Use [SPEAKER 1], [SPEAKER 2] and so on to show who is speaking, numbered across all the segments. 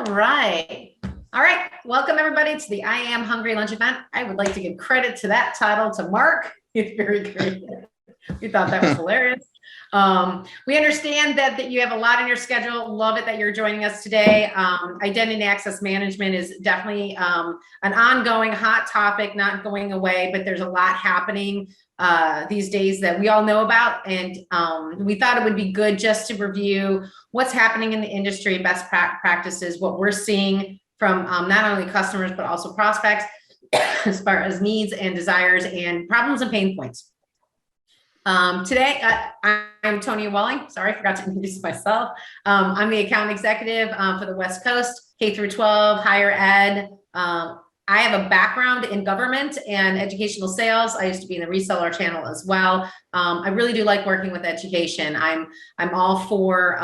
[SPEAKER 1] All right. All right. Welcome everybody to the I Am Hungry Lunch event. I would like to give credit to that title to Mark. It's very creative. We thought that was hilarious. We understand that you have a lot on your schedule. Love it that you're joining us today. Identity and access management is definitely an ongoing hot topic, not going away, but there's a lot happening these days that we all know about. And we thought it would be good just to review what's happening in the industry, best practices, what we're seeing from not only customers, but also prospects as far as needs and desires and problems and pain points. Today, I'm Tonya Welling. Sorry, I forgot to introduce myself. I'm the account executive for the West Coast, K through 12, higher ed. I have a background in government and educational sales. I used to be in the reseller channel as well. I really do like working with education. I'm all for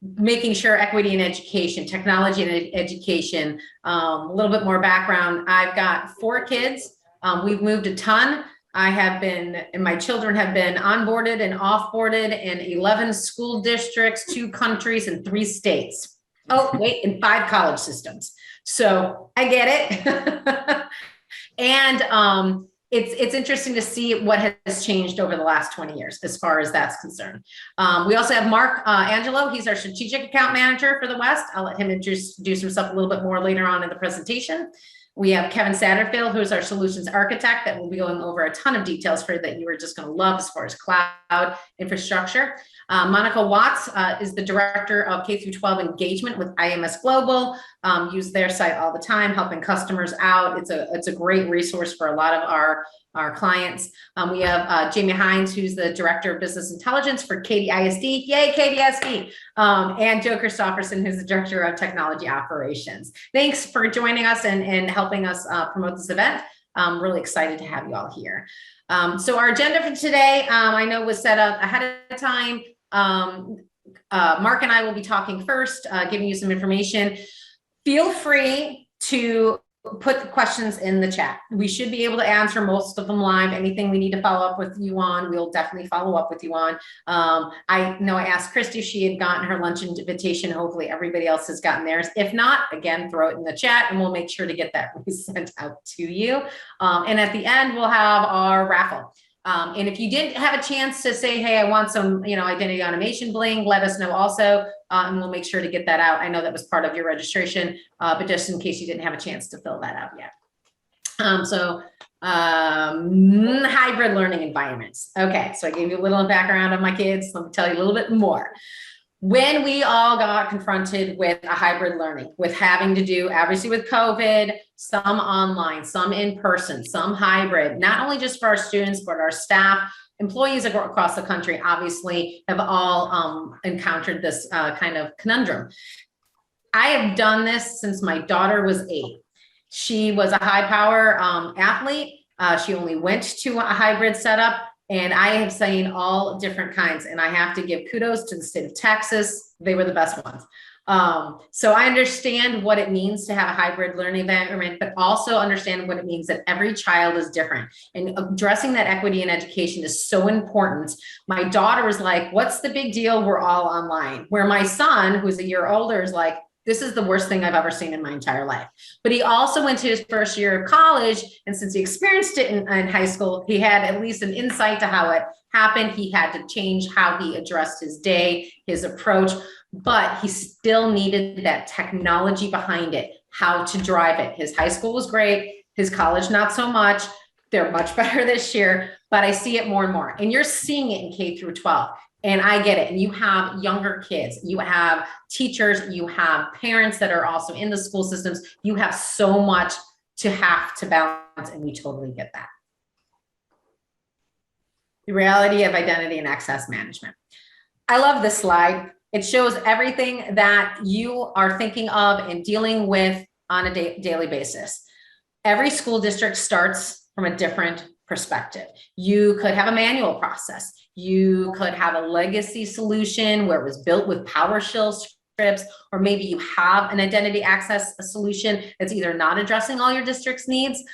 [SPEAKER 1] making sure equity in education, technology and education. A little bit more background. I've got 4 kids. We've moved a ton. I have been, and my children have been onboarded and offboarded in 11 school districts, 2 countries, and 3 states. Oh, wait, and 5 college systems. So I get it. And it's interesting to see what has changed over the last 20 years as far as that's concerned. We also have Mark Angelo. He's our strategic account manager for the West. I'll let him introduce himself a little bit more later on in the presentation. We have Kevin Satterfield, who's our solutions architect, that will be going over a ton of details for that you are just going to love as far as cloud infrastructure. Monica Watts is the director of K through 12 engagement with IMS Global. Use their site all the time, helping customers out. It's a great resource for a lot of our clients. We have Jamie Hines, who's the director of business intelligence for Katy ISD. Yay, Katy ISD. And Joe Christopherson, who's the director of technology operations. Thanks for joining us and helping us promote this event. I'm really excited to have you all here. So our agenda for today, I know was set up ahead of time. Mark and I will be talking first, giving you some information. Feel free to put the questions in the chat. We should be able to answer most of them live. Anything we need to follow up with you on, we'll definitely follow up with you on. I know I asked Christy if she had gotten her lunch invitation. Hopefully everybody else has gotten theirs. If not, again, throw it in the chat and we'll make sure to get that sent out to you. And at the end, we'll have our raffle. And if you didn't have a chance to say, hey, I want some, identity automation bling, let us know also, and we'll make sure to get that out. I know that was part of your registration, but just in case you didn't have a chance to fill that out yet. Hybrid learning environments. Okay, so I gave you a little background on my kids. Let me tell you a little bit more. When we all got confronted with a hybrid learning, with having to do, obviously with COVID, some online, some in person, some hybrid, not only just for our students, but our staff, employees across the country, obviously have all encountered this kind of conundrum. I have done this since my daughter was 8. She was a high power athlete. She only went to a hybrid setup. And I have seen all different kinds, and I have to give kudos to the state of Texas. They were the best ones. So I understand what it means to have a hybrid learning environment, but also understand what it means that every child is different. And addressing that equity in education is so important. My daughter was like, what's the big deal? We're all online. Where my son, who's a year older, is like, this is the worst thing I've ever seen in my entire life. But he also went to his first year of college. And since he experienced it in high school, he had at least an insight to how it happened. He had to change how he addressed his day, his approach, but he still needed that technology behind it, how to drive it. His high school was great. His college, not so much. They're much better this year, but I see it more and more. And you're seeing it in K through 12. And I get it. And you have younger kids, you have teachers, you have parents that are also in the school systems. You have so much to have to balance, and we totally get that. The reality of identity and access management. I love this slide. It shows everything that you are thinking of and dealing with on a daily basis. Every school district starts from a different perspective. You could have a manual process. You could have a legacy solution where it was built with PowerShell scripts, or maybe you have an identity access solution that's either not addressing all your district's needs,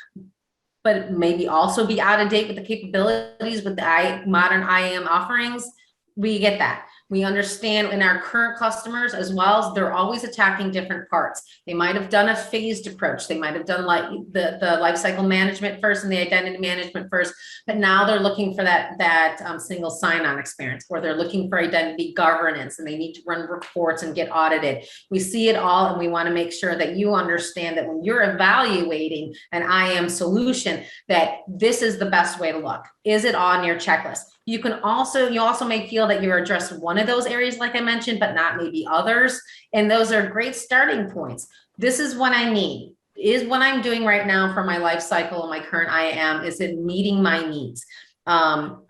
[SPEAKER 1] but maybe also be out of date with the capabilities with the modern IAM offerings. We get that. We understand in our current customers as well, they're always attacking different parts. They might have done a phased approach. They might have done like the lifecycle management first and the identity management first, but now they're looking for that single sign-on experience, or they're looking for identity governance and they need to run reports and get audited. We see it all, and we want to make sure that you understand that when you're evaluating an IAM solution, that this is the best way to look. Is it on your checklist? You also may feel that you're addressed one of those areas, like I mentioned, but not maybe others. And those are great starting points. This is what I need. Is what I'm doing right now for my life cycle and my current IAM, is it meeting my needs?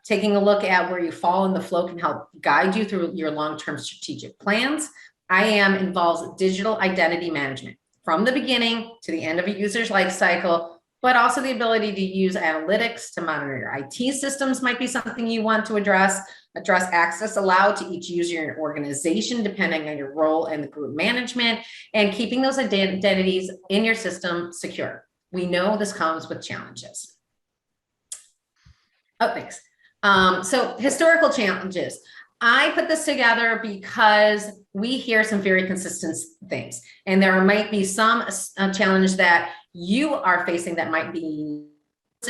[SPEAKER 1] Taking a look at where you fall in the flow can help guide you through your long-term strategic plans. IAM involves digital identity management from the beginning to the end of a user's life cycle, but also the ability to use analytics to monitor your IT systems might be something you want to address access allowed to each user in your organization, depending on your role and the group management, and keeping those identities in your system secure. We know this comes with challenges. Oh, thanks. So historical challenges. I put this together because we hear some very consistent things, and there might be some challenge that you are facing that might be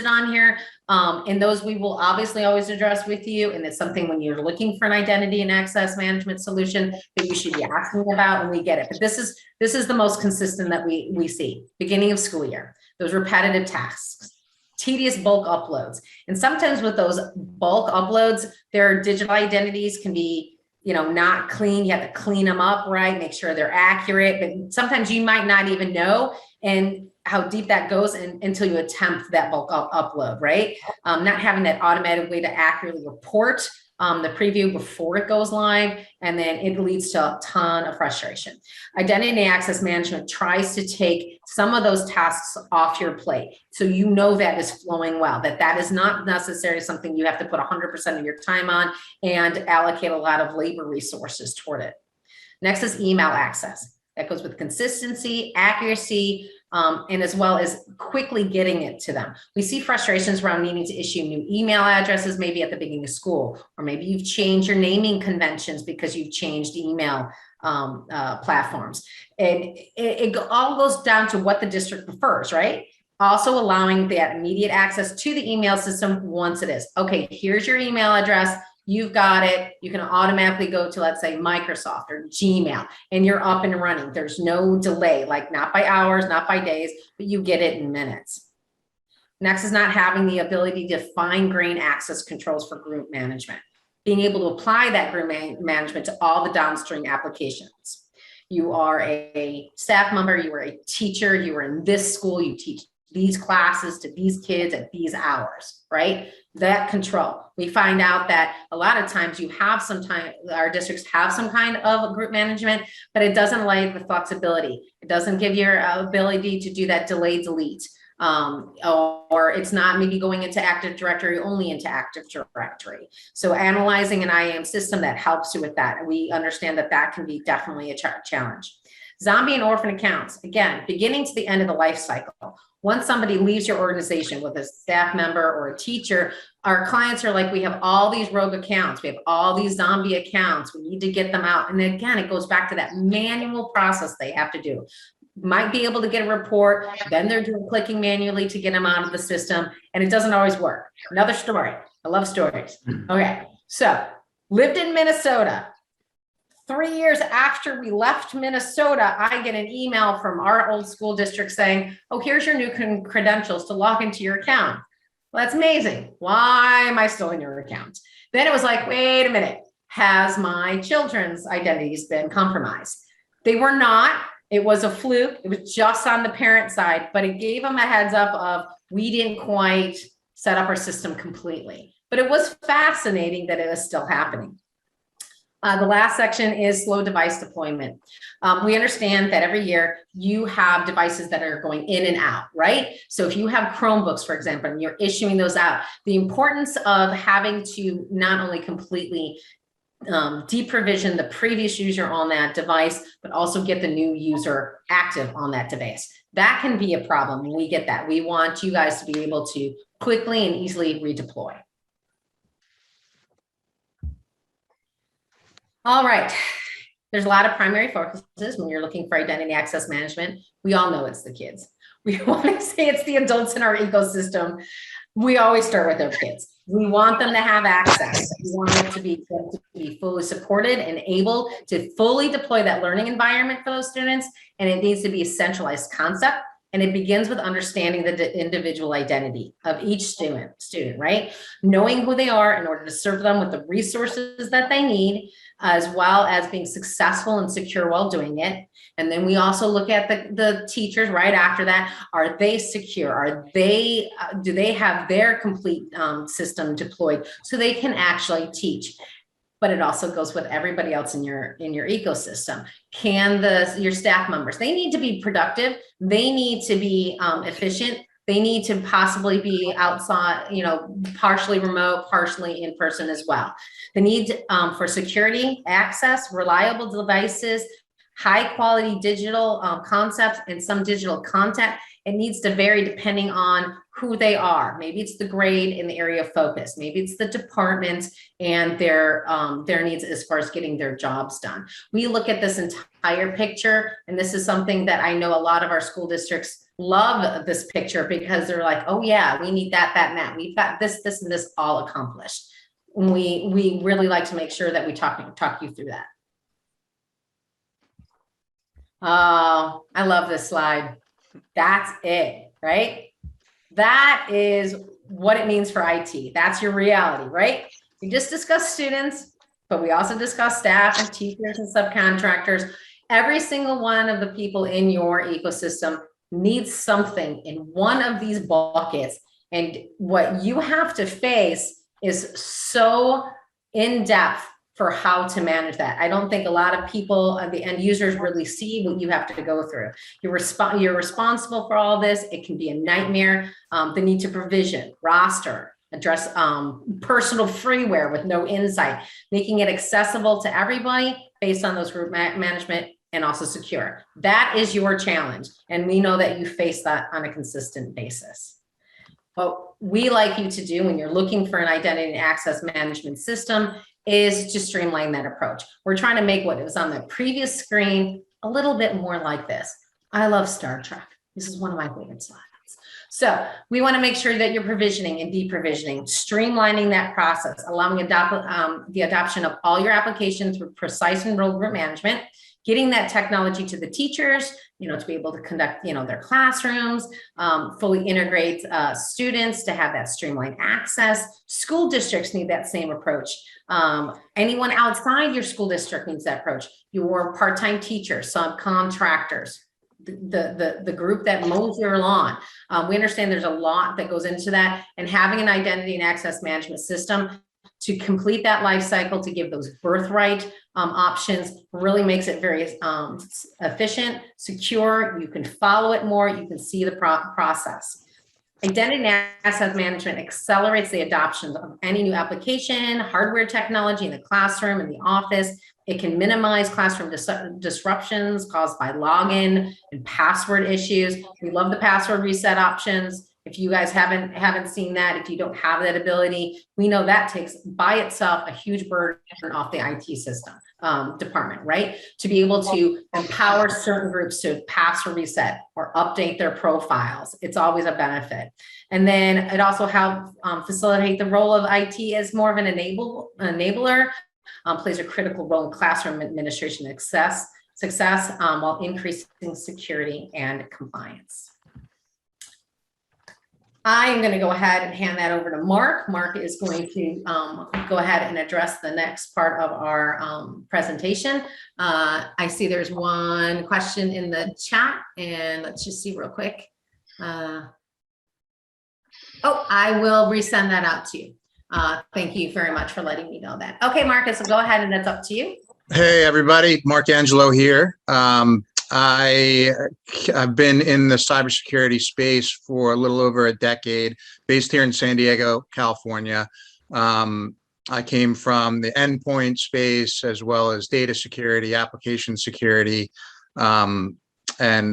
[SPEAKER 1] on here, and those we will obviously always address with you. And it's something when you're looking for an identity and access management solution that you should be asking about, and we get it. But this is the most consistent that we see. Beginning of school year, those repetitive tasks, tedious bulk uploads, and sometimes with those bulk uploads, their digital identities can be, not clean. You have to clean them up, right? Make sure they're accurate. But sometimes you might not even know and how deep that goes until you attempt that bulk upload, right? Not having that automated way to accurately report the preview before it goes live, and then it leads to a ton of frustration. Identity and access management tries to take some of those tasks off your plate, so you know that is flowing well, that is not necessarily something you have to put 100% of your time on and allocate a lot of labor resources toward it. Next is email access. That goes with consistency, accuracy, and as well as quickly getting it to them. We see frustrations around needing to issue new email addresses, maybe at the beginning of school, or maybe you've changed your naming conventions because you've changed email platforms. And it all goes down to what the district prefers, right? Also allowing that immediate access to the email system once it is. Okay, here's your email address. You've got it. You can automatically go to, let's say, Microsoft or Gmail, and you're up and running. There's no delay, like not by hours, not by days, but you get it in minutes. Next is not having the ability to fine-grain access controls for group management. Being able to apply that group management to all the downstream applications. You are a staff member, you are a teacher, you are in this school, you teach these classes to these kids at these hours, right? That control. We find out that a lot of times you have our districts have some kind of group management, but it doesn't allow you the flexibility. It doesn't give your ability to do that delay delete. Or it's not maybe going into Active Directory, only into Active Directory. So analyzing an IAM system that helps you with that. And we understand that can be definitely a challenge. Zombie and orphan accounts, again, beginning to the end of the life cycle. Once somebody leaves your organization with a staff member or a teacher, our clients are like, we have all these rogue accounts. We have all these zombie accounts. We need to get them out. And again, it goes back to that manual process they have to do. Might be able to get a report, then they're clicking manually to get them out of the system, and it doesn't always work. Another story. I love stories. Okay, so lived in Minnesota. 3 years after we left Minnesota, I get an email from our old school district saying, oh, here's your new credentials to log into your account. Well, that's amazing. Why am I still in your account? Then it was like, wait a minute. Has my children's identities been compromised? They were not. It was a fluke. It was just on the parent side, but it gave them a heads up of we didn't quite set up our system completely. But it was fascinating that it was still happening. The last section is slow device deployment. We understand that every year you have devices that are going in and out, right? So if you have Chromebooks, for example, and you're issuing those out, the importance of having to not only completely deprovision the previous user on that device, but also get the new user active on that device. That can be a problem. We get that. We want you guys to be able to quickly and easily redeploy. All right. There's a lot of primary focuses when you're looking for identity access management. We all know it's the kids. We want to say it's the adults in our ecosystem. We always start with our kids. We want them to have access. We want them to be fully supported and able to fully deploy that learning environment for those students. And it needs to be a centralized concept. And it begins with understanding the individual identity of each student, right? Knowing who they are in order to serve them with the resources that they need, as well as being successful and secure while doing it. And then we also look at the teachers right after that. Are they secure? Are they, do they have their complete system deployed so they can actually teach? But it also goes with everybody else in your ecosystem. Can your staff members, they need to be productive. They need to be efficient. They need to possibly be outside, partially remote, partially in person as well. The need for security, access, reliable devices, high quality digital concepts, and some digital content. It needs to vary depending on who they are. Maybe it's the grade in the area of focus. Maybe it's the department and their needs as far as getting their jobs done. We look at this entire picture, and this is something that I know a lot of our school districts love this picture because they're like, oh yeah, we need that, and that. We've got this, and this all accomplished. And we really like to make sure that we talk you through that. Oh, I love this slide. That's it, right? That is what it means for IT. That's your reality, right? We just discussed students, but we also discussed staff and teachers and subcontractors. Every single one of the people in your ecosystem needs something in one of these buckets. And what you have to face is so in-depth for how to manage that. I don't think a lot of people, the end users, really see what you have to go through. You're responsible for all this. It can be a nightmare. The need to provision, roster, address personal freeware with no insight, making it accessible to everybody based on those group management and also secure. That is your challenge. And we know that you face that on a consistent basis. What we like you to do when you're looking for an identity and access management system is to streamline that approach. We're trying to make what was on the previous screen a little bit more like this. I love Star Trek. This is one of my favorite slides. So we want to make sure that you're provisioning and deprovisioning, streamlining that process, allowing the adoption of all your applications with precise and role group management, getting that technology to the teachers, to be able to conduct, their classrooms, fully integrate students to have that streamlined access. School districts need that same approach. Anyone outside your school district needs that approach. Your part-time teachers, subcontractors, the group that mows your lawn. We understand there's a lot that goes into that, and having an identity and access management system to complete that life cycle, to give those birthright options, really makes it very efficient, secure. You can follow it more. You can see the process. Identity and access management accelerates the adoption of any new application, hardware technology in the classroom, in the office. It can minimize classroom disruptions caused by login and password issues. We love the password reset options. If you guys haven't seen that, if you don't have that ability, we know that takes by itself a huge burden off the IT system department, right? To be able to empower certain groups to password reset or update their profiles. It's always a benefit. And then it also helps facilitate the role of IT as more of an enabler, plays a critical role in classroom administration success while increasing security and compliance. I am going to go ahead and hand that over to Mark. Mark is going to go ahead and address the next part of our presentation. I see there's one question in the chat, and let's just see real quick. Oh, I will resend that out to you. Thank you very much for letting me know that. Okay, Marcus, so go ahead and that's up to you.
[SPEAKER 2] Hey, everybody. Mark Angelo here. I've been in the cybersecurity space for a little over a decade, based here in San Diego, California. I came from the endpoint space as well as data security, application security, and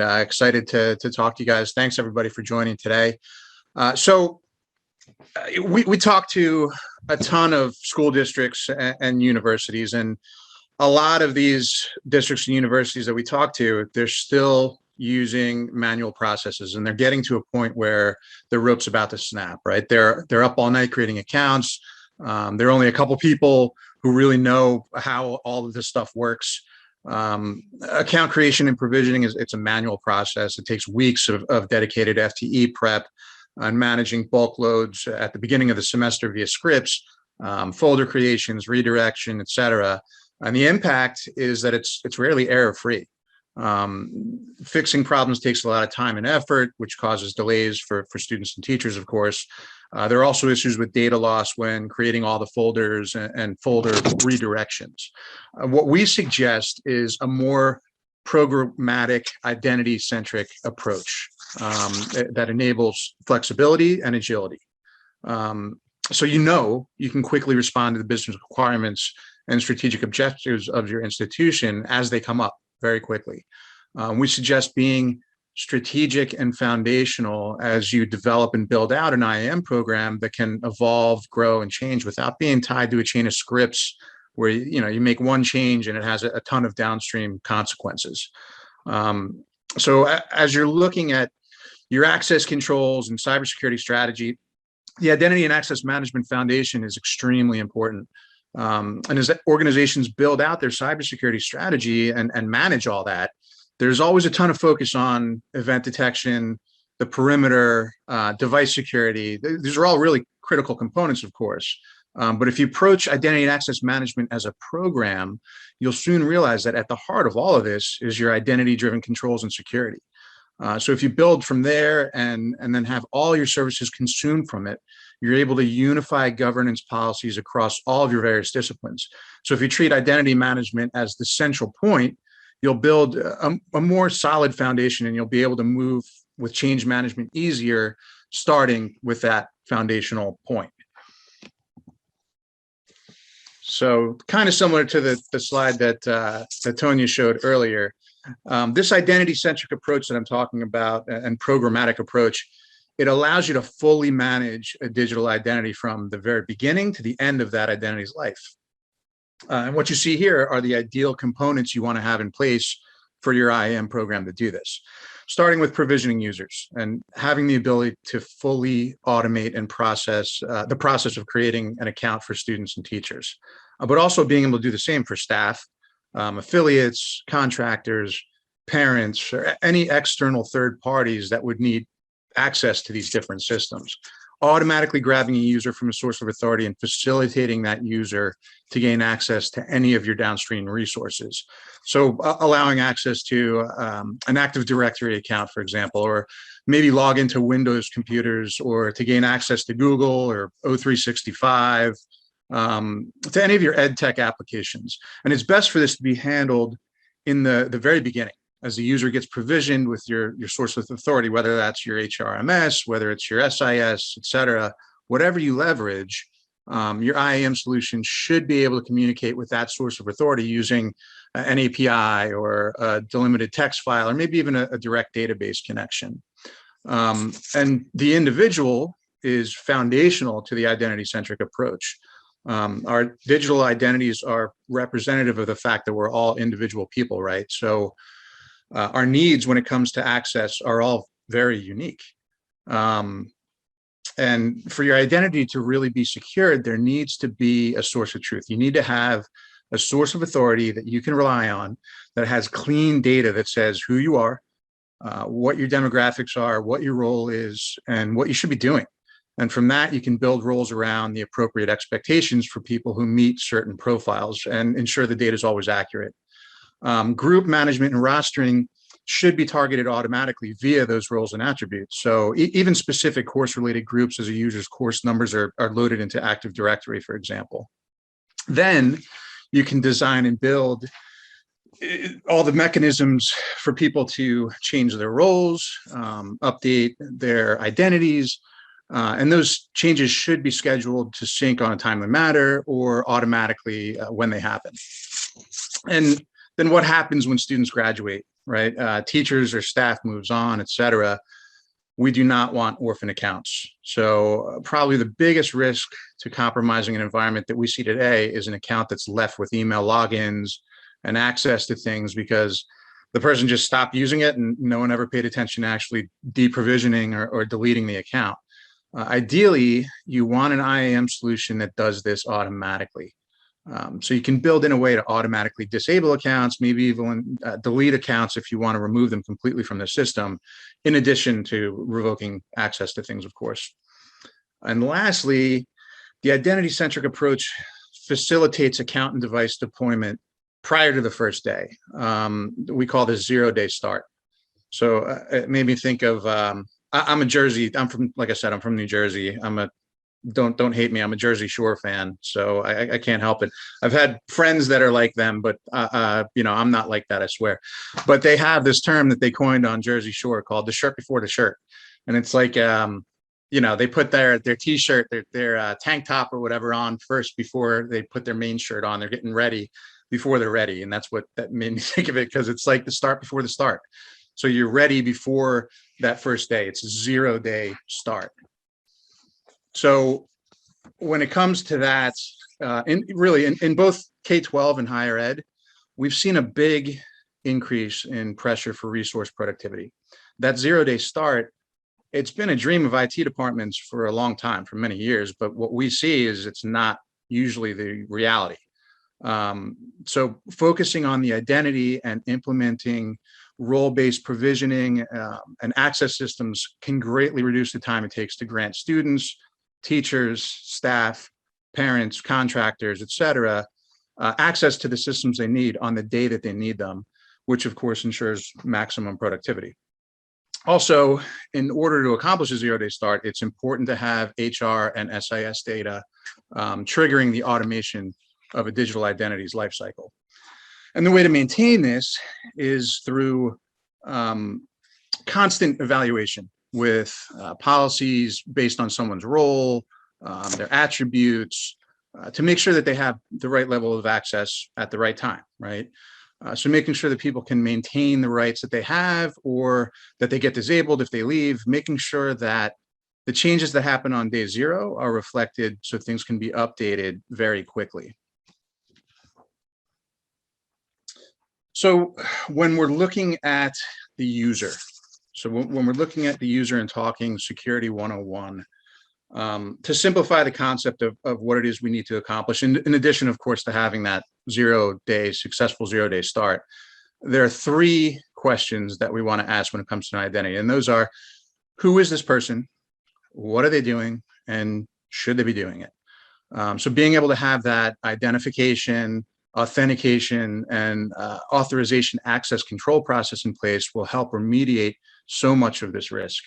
[SPEAKER 2] excited to talk to you guys. Thanks, everybody, for joining today. So we talk to a ton of school districts and universities, and a lot of these districts and universities that we talk to, they're still using manual processes, and they're getting to a point where the rope's about to snap, right? They're up all night creating accounts. There are only a couple people who really know how all of this stuff works. Account creation and provisioning it's a manual process. It takes weeks of dedicated FTE prep and managing bulk loads at the beginning of the semester via scripts, folder creations, redirection, et cetera. And the impact is that it's rarely error-free. Fixing problems takes a lot of time and effort, which causes delays for students and teachers, of course. There are also issues with data loss when creating all the folders and folder redirections. What we suggest is a more programmatic, identity-centric approach that enables flexibility and agility. So you can quickly respond to the business requirements and strategic objectives of your institution as they come up very quickly. We suggest being strategic and foundational as you develop and build out an IAM program that can evolve, grow, and change without being tied to a chain of scripts where you make one change and it has a ton of downstream consequences. So as you're looking at your access controls and cybersecurity strategy, the Identity and Access Management Foundation is extremely important. And as organizations build out their cybersecurity strategy and manage all that, there's always a ton of focus on event detection, the perimeter, device security. These are all really critical components, of course. But if you approach identity and access management as a program, you'll soon realize that at the heart of all of this is your identity-driven controls and security. So if you build from there and then have all your services consumed from it, you're able to unify governance policies across all of your various disciplines. So if you treat identity management as the central point, you'll build a more solid foundation, and you'll be able to move with change management easier, starting with that foundational point. So kind of similar to the slide that Tonya showed earlier, this identity-centric approach that I'm talking about and programmatic approach, it allows you to fully manage a digital identity from the very beginning to the end of that identity's life. And what you see here are the ideal components you want to have in place for your IAM program to do this, starting with provisioning users and having the ability to fully automate and process the process of creating an account for students and teachers, but also being able to do the same for staff, affiliates, contractors, parents, or any external third parties that would need access to these different systems. Automatically grabbing a user from a source of authority and facilitating that user to gain access to any of your downstream resources. So allowing access to an Active Directory account, for example, or maybe log into Windows computers, or to gain access to Google or O365, to any of your ed tech applications. And it's best for this to be handled in the very beginning, as the user gets provisioned with your source of authority, whether that's your HRMS, whether it's your SIS, et cetera, whatever you leverage, your IAM solution should be able to communicate with that source of authority using an API or a delimited text file, or maybe even a direct database connection. And the individual is foundational to the identity-centric approach. Our digital identities are representative of the fact that we're all individual people, right? So our needs when it comes to access are all very unique. And for your identity to really be secured, there needs to be a source of truth. You need to have a source of authority that you can rely on, that has clean data that says who you are, what your demographics are, what your role is, and what you should be doing. And from that, you can build roles around the appropriate expectations for people who meet certain profiles and ensure the data is always accurate. Group management and rostering should be targeted automatically via those roles and attributes. So even specific course-related groups as a user's course numbers are loaded into Active Directory, for example. Then you can design and build all the mechanisms for people to change their roles, update their identities, and those changes should be scheduled to sync on a timely manner or automatically when they happen. And then what happens when students graduate, right? Teachers or staff moves on, et cetera. we do not want orphan accounts. So probably the biggest risk to compromising an environment that we see today is an account that's left with email logins and access to things because the person just stopped using it and no one ever paid attention to actually deprovisioning or deleting the account. Ideally, you want an IAM solution that does this automatically. So you can build in a way to automatically disable accounts, maybe even delete accounts if you want to remove them completely from the system, in addition to revoking access to things, of course. And lastly, the identity-centric approach facilitates account and device deployment prior to the first day. We call this zero-day start. So it made me think of, I'm a Jersey, like I said, I'm from New Jersey. Don't hate me, I'm a Jersey Shore fan, so I can't help it. I've had friends that are like them, but I'm not like that, I swear. But they have this term that they coined on Jersey Shore called the shirt before the shirt. And it's like, they put their t-shirt, their tank top or whatever on first before they put their main shirt on. They're getting ready before they're ready. And that's what that made me think of it, because it's like the start before the start. So you're ready before that first day. It's a 0-day start. So when it comes to that, in both K-12 and higher ed, we've seen a big increase in pressure for resource productivity. That 0-day start, it's been a dream of IT departments for a long time, for many years, but what we see is it's not usually the reality. So focusing on the identity and implementing role-based provisioning and access systems can greatly reduce the time it takes to grant students, teachers, staff, parents, contractors, et cetera, access to the systems they need on the day that they need them, which of course ensures maximum productivity. Also, in order to accomplish a 0-day start, it's important to have HR and SIS data triggering the automation of a digital identities lifecycle. And the way to maintain this is through constant evaluation with policies based on someone's role, their attributes, to make sure that they have the right level of access at the right time, right? So making sure that people can maintain the rights that they have or that they get disabled if they leave, making sure that the changes that happen on day 0 are reflected so things can be updated very quickly. So when we're looking at the user, so when we're looking at the user and talking Security 101, to simplify the concept of what it is we need to accomplish, in addition, of course, to having that successful 0-day start, there are 3 questions that we want to ask when it comes to an identity. And those are, who is this person? What are they doing? And should they be doing it? So being able to have that identification, authentication, and authorization access control process in place will help remediate so much of this risk.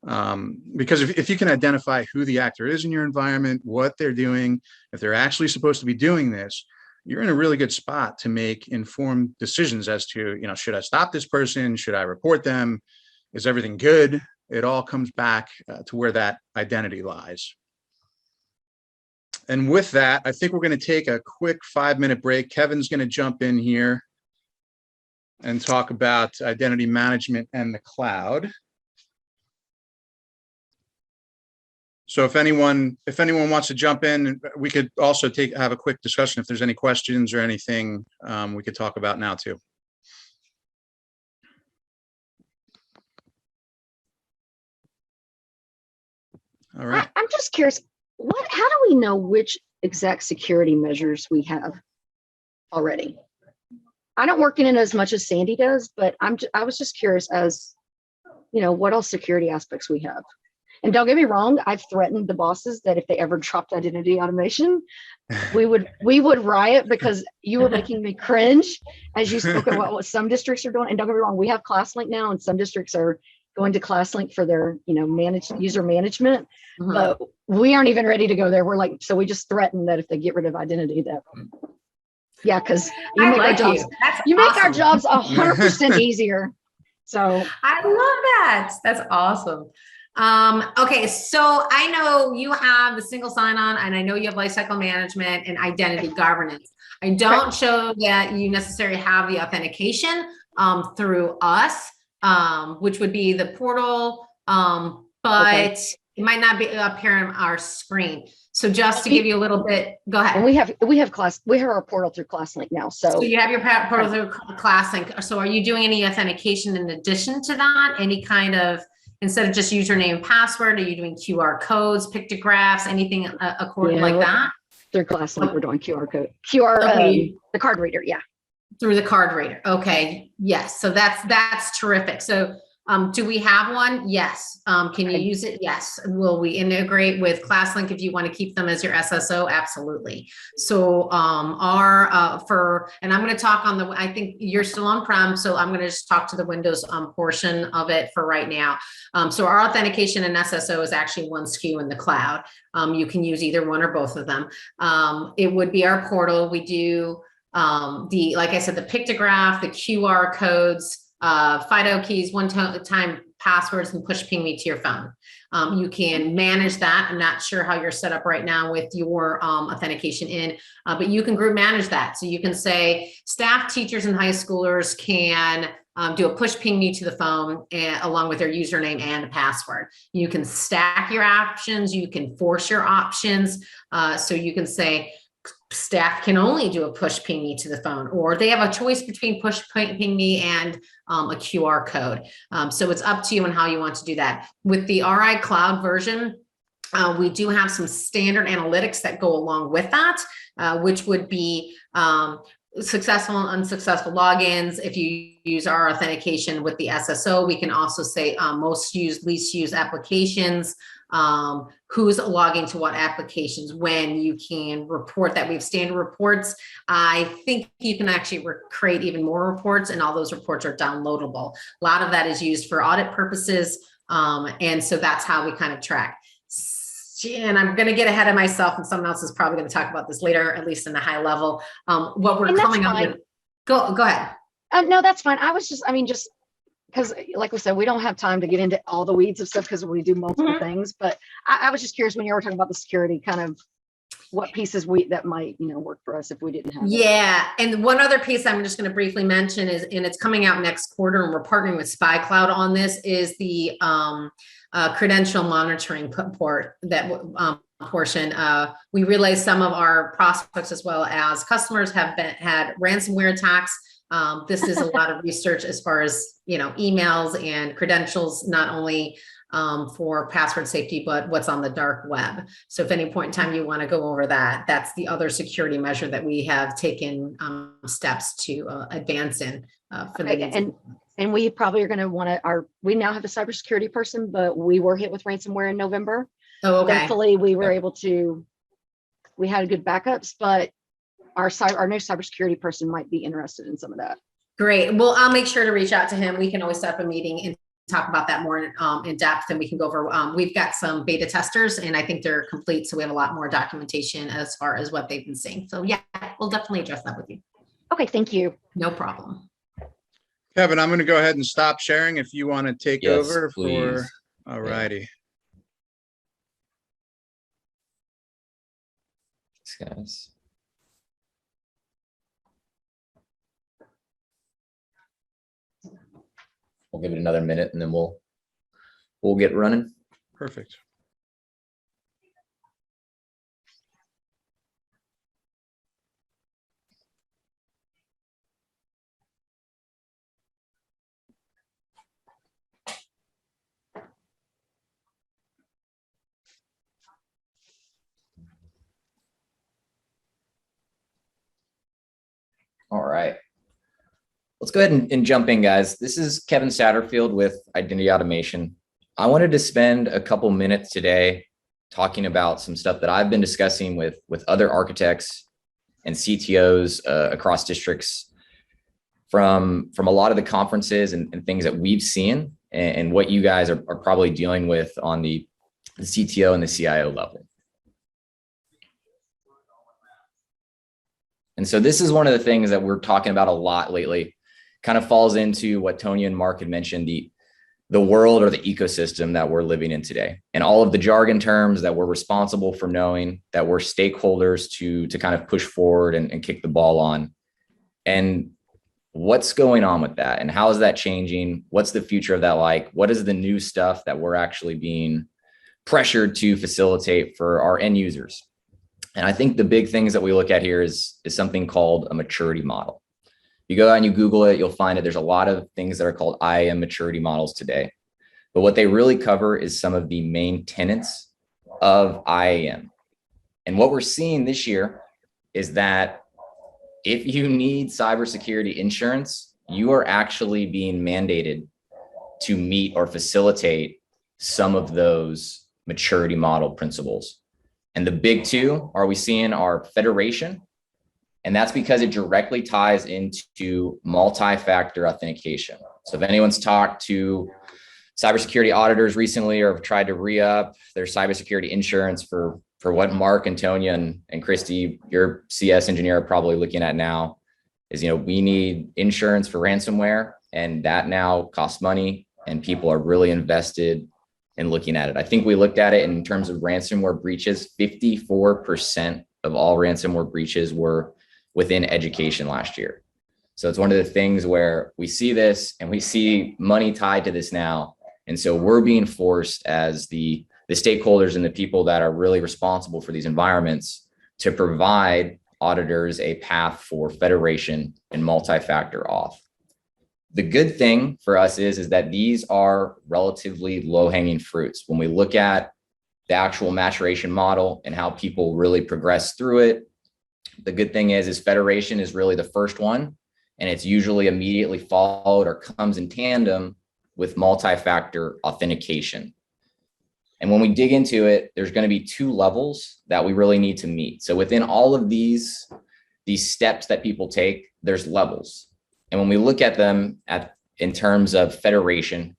[SPEAKER 2] Because if you can identify who the actor is in your environment, what they're doing, if they're actually supposed to be doing this, you're in a really good spot to make informed decisions as to, should I stop this person? Should I report them? Is everything good? It all comes back to where that identity lies. And with that, I think we're going to take a quick 5-minute break. Kevin's going to jump in here and talk about identity management and the cloud. So if anyone wants to jump in, we could also have a quick discussion if there's any questions or anything we could talk about now too. All right.
[SPEAKER 3] I'm just curious, how do we know which exact security measures we have already? I don't work in it as much as Sandy does, but I was just curious as, what else security aspects we have. And don't get me wrong, I've threatened the bosses that if they ever dropped identity automation, we would riot, because you were making me cringe as you spoke about what some districts are doing. And don't get me wrong, we have ClassLink now, and some districts are going to ClassLink for their, managed user management, but we aren't even ready to go there. We're like, so we just threaten that if they get rid of identity, that, yeah, because you make our jobs, make our jobs 100% easier. So
[SPEAKER 1] I love that. That's awesome. Okay, so I know you have the single sign-on, and I know you have lifecycle management and identity governance. I don't show that you necessarily have the authentication through us, which would be the portal, But it might not be up here on our screen. So just to give you a little bit, go ahead.
[SPEAKER 3] And we have our portal through ClassLink now.
[SPEAKER 1] So you have your portal through ClassLink. So are you doing any authentication in addition to that? Any kind of, instead of just username and password, are you doing QR codes, pictographs, anything like that?
[SPEAKER 3] Through ClassLink, we're doing QR code, the card reader. Yeah.
[SPEAKER 1] Through the card reader. Okay. Yes. So that's terrific. So do we have one? Yes. Can you use it? Yes. Will we integrate with ClassLink if you want to keep them as your SSO? Absolutely. So and I'm going to talk on I think you're still on-prem, so I'm going to just talk to the Windows portion of it for right now. So our authentication and SSO is actually one SKU in the cloud. You can use either one or both of them. It would be our portal. We do like I said, the pictograph, the QR codes, FIDO keys, one-time passwords, and push ping me to your phone. You can manage that. I'm not sure how you're set up right now with your authentication but you can group manage that. So you can say staff, teachers, and high schoolers can do a push ping me to the phone along with their username and a password. You can stack your options. You can force your options. So you can say, staff can only do a push ping me to the phone, or they have a choice between push ping me and a QR code. So it's up to you on how you want to do that. With the RI Cloud version, we do have some standard analytics that go along with that, which would be successful and unsuccessful logins. If you use our authentication with the SSO, we can also say most used, least used applications, who's logging to what applications, when. You can report that. We have standard reports. I think you can actually create even more reports, and all those reports are downloadable. A lot of that is used for audit purposes. And so that's how we kind of track. And I'm going to get ahead of myself, and someone else is probably going to talk about this later, at least in the high level. What we're coming up with. Go ahead.
[SPEAKER 3] No, that's fine. Just because, like we said, we don't have time to get into all the weeds of stuff because we do multiple things. But I was just curious, when you were talking about the security, kind of what pieces that might, work for us if we didn't have it.
[SPEAKER 1] Yeah. And one other piece I'm just going to briefly mention is, and it's coming out next quarter, and we're partnering with SpyCloud on this, is the credential monitoring portion. We realize some of our prospects as well as customers have had ransomware attacks. This is a lot of research as far as, emails and credentials, not only for password safety, but what's on the dark web. So if any point in time you want to go over that, that's the other security measure that we have taken steps to advance in.
[SPEAKER 3] And we probably are going to want to, we now have a cybersecurity person, but we were hit with ransomware in November.
[SPEAKER 1] Oh, okay.
[SPEAKER 3] Thankfully, we were able to, we had good backups, but our new cybersecurity person might be interested in some of that.
[SPEAKER 1] Great. Well, I'll make sure to reach out to him. We can always set up a meeting and talk about that more in depth, and we can go over, we've got some beta testers, and I think they're complete. So we have a lot more documentation as far as what they've been seeing. So yeah, we'll definitely address that with you.
[SPEAKER 3] Okay. Thank you.
[SPEAKER 1] No problem.
[SPEAKER 2] Kevin, I'm going to go ahead and stop sharing if you want to take over.
[SPEAKER 4] Please.
[SPEAKER 2] All righty.
[SPEAKER 4] Thanks, guys. We'll give it another minute, and then we'll get running.
[SPEAKER 2] Perfect.
[SPEAKER 4] All right. Let's go ahead and jump in, guys. This is Kevin Satterfield with Identity Automation. I wanted to spend a couple minutes today talking about some stuff that I've been discussing with other architects and CTOs across districts from a lot of the conferences and things that we've seen, and what you guys are probably dealing with on the CTO and the CIO level. And so this is one of the things that we're talking about a lot lately. Kind of falls into what Tony and Mark had mentioned, the world or the ecosystem that we're living in today, and all of the jargon terms that we're responsible for knowing, that we're stakeholders to kind of push forward and kick the ball on. And what's going on with that and how is that changing? What's the future of that like? What is the new stuff that we're actually being pressured to facilitate for our end users? And I think the big things that we look at here is something called a maturity model. You go out and you Google it, you'll find it. There's a lot of things that are called IAM maturity models today. But what they really cover is some of the main tenets of IAM. And what we're seeing this year is that if you need cybersecurity insurance, you are actually being mandated to meet or facilitate some of those maturity model principles. And the big two we seeing are federation, and that's because it directly ties into multi-factor authentication. So if anyone's talked to cybersecurity auditors recently or have tried to re-up their cybersecurity insurance for what Mark and Tonya and Christy, your CS engineer, are probably looking at now is, we need insurance for ransomware, and that now costs money and people are really invested in looking at it. I think we looked at it in terms of ransomware breaches. 54% of all ransomware breaches were within education last year. So it's one of the things where we see this and we see money tied to this now. And so we're being forced as the stakeholders and the people that are really responsible for these environments to provide auditors a path for federation and multi-factor auth. The good thing for us is that these are relatively low-hanging fruits. When we look at the actual maturation model and how people really progress through it, the good thing is federation is really the first one, and it's usually immediately followed or comes in tandem with multi-factor authentication. And when we dig into it, there's going to be two levels that we really need to meet. So within all of these steps that people take, there's levels. And when we look at them in terms of federation,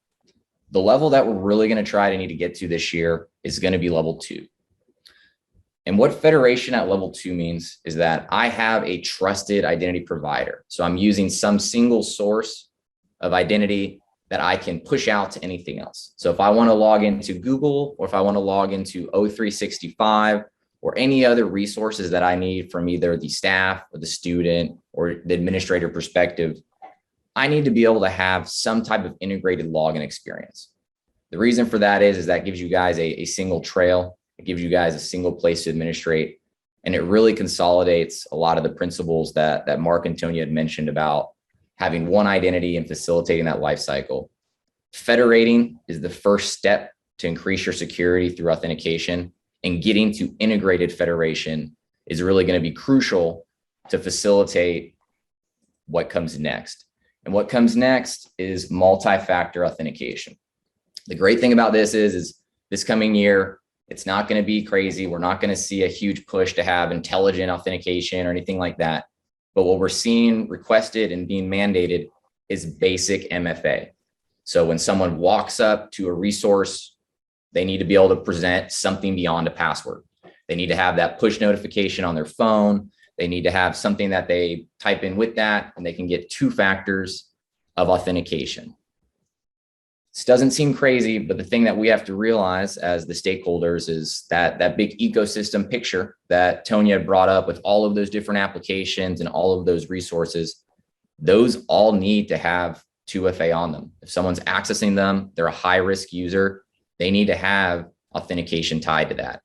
[SPEAKER 4] the level that we're really going to try to need to get to this year is going to be level 2. And what federation at level 2 means is that I have a trusted identity provider. So I'm using some single source of identity that I can push out to anything else. So if I want to log into Google, or if I want to log into O365 or any other resources that I need from either the staff or the student or the administrator perspective, I need to be able to have some type of integrated login experience. The reason for that is that gives you guys a single trail. It gives you guys a single place to administrate. And it really consolidates a lot of the principles that Mark and Tonya had mentioned about having one identity and facilitating that life cycle. Federating is the first step to increase your security through authentication, and getting to integrated federation is really going to be crucial to facilitate what comes next. And what comes next is multi-factor authentication. The great thing about this is this coming year, it's not going to be crazy. We're not going to see a huge push to have intelligent authentication or anything like that. But what we're seeing requested and being mandated is basic MFA. So when someone walks up to a resource, they need to be able to present something beyond a password. They need to have that push notification on their phone. They need to have something that they type in with that, and they can get 2 factors of authentication. This doesn't seem crazy, but the thing that we have to realize as the stakeholders is that big ecosystem picture that Tonya brought up with all of those different applications and all of those resources, those all need to have 2FA on them. If someone's accessing them, they're a high-risk user, they need to have authentication tied to that.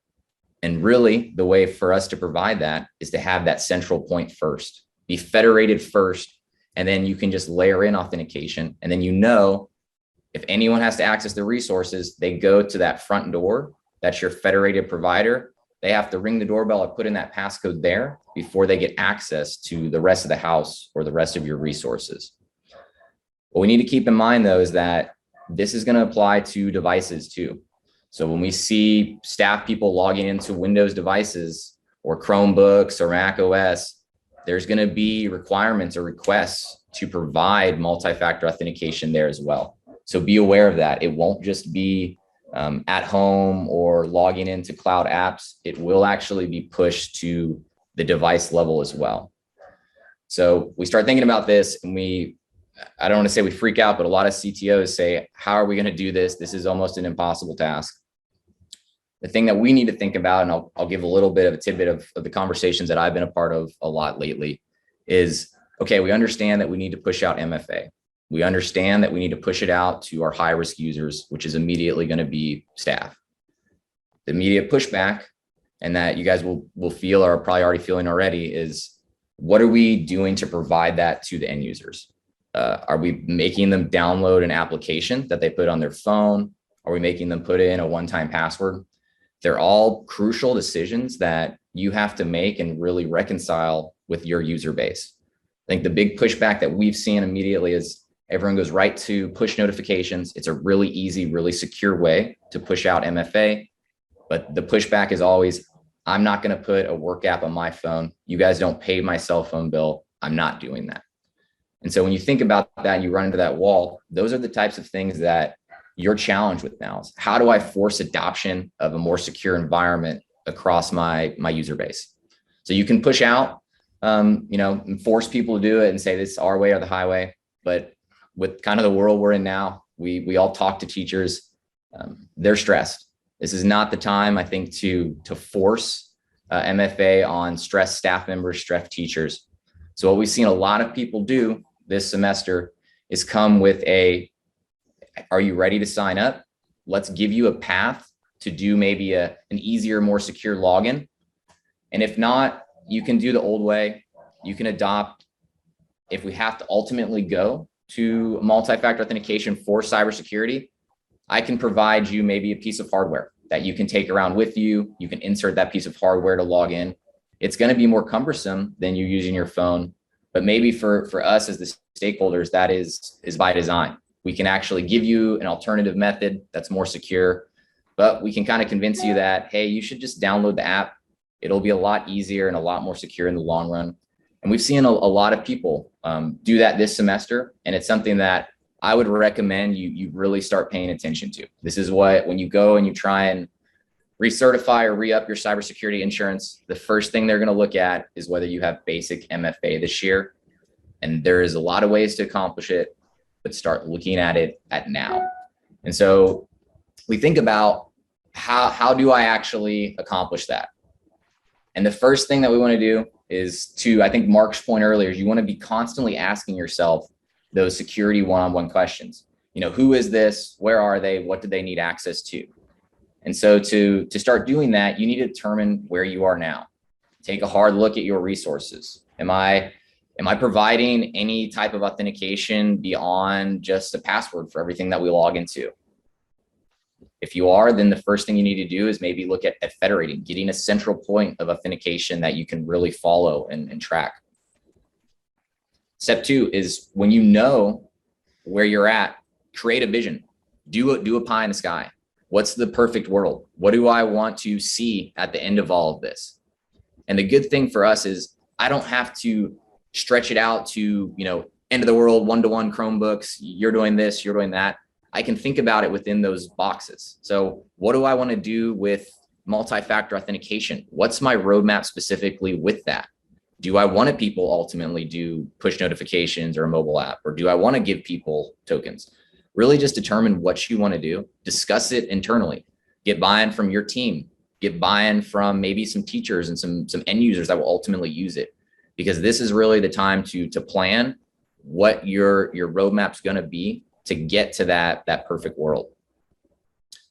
[SPEAKER 4] And really, the way for us to provide that is to have that central point first, be federated first, and then you can just layer in authentication. And then if anyone has to access the resources, they go to that front door. That's your federated provider. They have to ring the doorbell or put in that passcode there before they get access to the rest of the house or the rest of your resources. What we need to keep in mind, though, is that this is going to apply to devices too. So when we see staff people logging into Windows devices or Chromebooks or Mac OS, there's going to be requirements or requests to provide multi-factor authentication there as well. So be aware of that. It won't just be at home or logging into cloud apps. It will actually be pushed to the device level as well. So we start thinking about this and I don't want to say we freak out, but a lot of CTOs say, how are we going to do this? This is almost an impossible task. The thing that we need to think about, and I'll give a little bit of a tidbit of the conversations that I've been a part of a lot lately, is okay, we understand that we need to push out MFA. We understand that we need to push it out to our high risk users, which is immediately going to be staff. The immediate pushback, and that you guys will feel or are probably already feeling already, is what are we doing to provide that to the end users? Are we making them download an application that they put on their phone? Are we making them put in a one-time password? They're all crucial decisions that you have to make and really reconcile with your user base. I think the big pushback that we've seen immediately is everyone goes right to push notifications. It's a really easy, really secure way to push out MFA. But the pushback is always, I'm not going to put a work app on my phone. You guys don't pay my cell phone bill. I'm not doing that. And so when you think about that, you run into that wall. Those are the types of things that you're challenged with now. Is how do I force adoption of a more secure environment across my user base? So you can push out, and force people to do it and say this is our way or the highway. But with kind of the world we're in now, we all talk to teachers. They're stressed. This is not the time, I think, to force MFA on stressed staff members, stressed teachers. So what we've seen a lot of people do this semester is come with are you ready to sign up? Let's give you a path to do maybe an easier, more secure login. And if not, you can do the old way. You can adopt, if we have to ultimately go to multi-factor authentication for cybersecurity, I can provide you maybe a piece of hardware that you can take around with you. You can insert that piece of hardware to log in. It's going to be more cumbersome than you using your phone, but maybe for us as the stakeholders, that is by design. We can actually give you an alternative method that's more secure, but we can kind of convince you that, hey, you should just download the app. It'll be a lot easier and a lot more secure in the long run. And we've seen a lot of people do that this semester. And it's something that I would recommend you really start paying attention to. This is when you go and you try and recertify or re-up your cybersecurity insurance, the first thing they're going to look at is whether you have basic MFA this year. And there is a lot of ways to accomplish it, but start looking at it at now. And so we think about how do I actually accomplish that? And the first thing that we want to do is I think Mark's point earlier, is you want to be constantly asking yourself those security one-on-one questions. Who is this? Where are they? What do they need access to? And so to start doing that, you need to determine where you are now. Take a hard look at your resources. Am I providing any type of authentication beyond just a password for everything that we log into? If you are, then the first thing you need to do is maybe look at federating, getting a central point of authentication that you can really follow and track. Step 2 is when you know where you're at, create a vision. Do a pie in the sky. What's the perfect world? What do I want to see at the end of all of this? And the good thing for us is I don't have to stretch it out to, end of the world, one-to-one Chromebooks. You're doing this, you're doing that. I can think about it within those boxes. So what do I want to do with multi-factor authentication? What's my roadmap specifically with that? Do I want to people ultimately do push notifications or a mobile app, or do I want to give people tokens? Really just determine what you want to do, discuss it internally, get buy-in from your team, get buy-in from maybe some teachers and some end users that will ultimately use it. Because this is really the time to plan what your roadmap's going to be to get to that perfect world.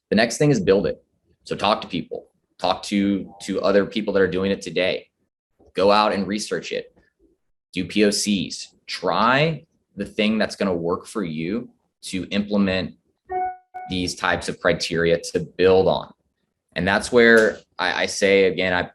[SPEAKER 4] The next thing is build it. So talk to people, talk to other people that are doing it today. Go out and research it. Do POCs. Try the thing that's going to work for you to implement these types of criteria to build on. And that's where I say, again,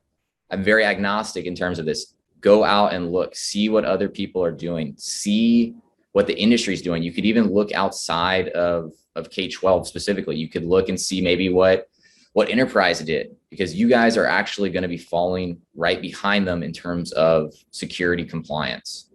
[SPEAKER 4] I'm very agnostic in terms of this. Go out and look, see what other people are doing, see what the industry is doing. You could even look outside of K-12 specifically. You could look and see maybe what enterprise did, because you guys are actually going to be falling right behind them in terms of security compliance.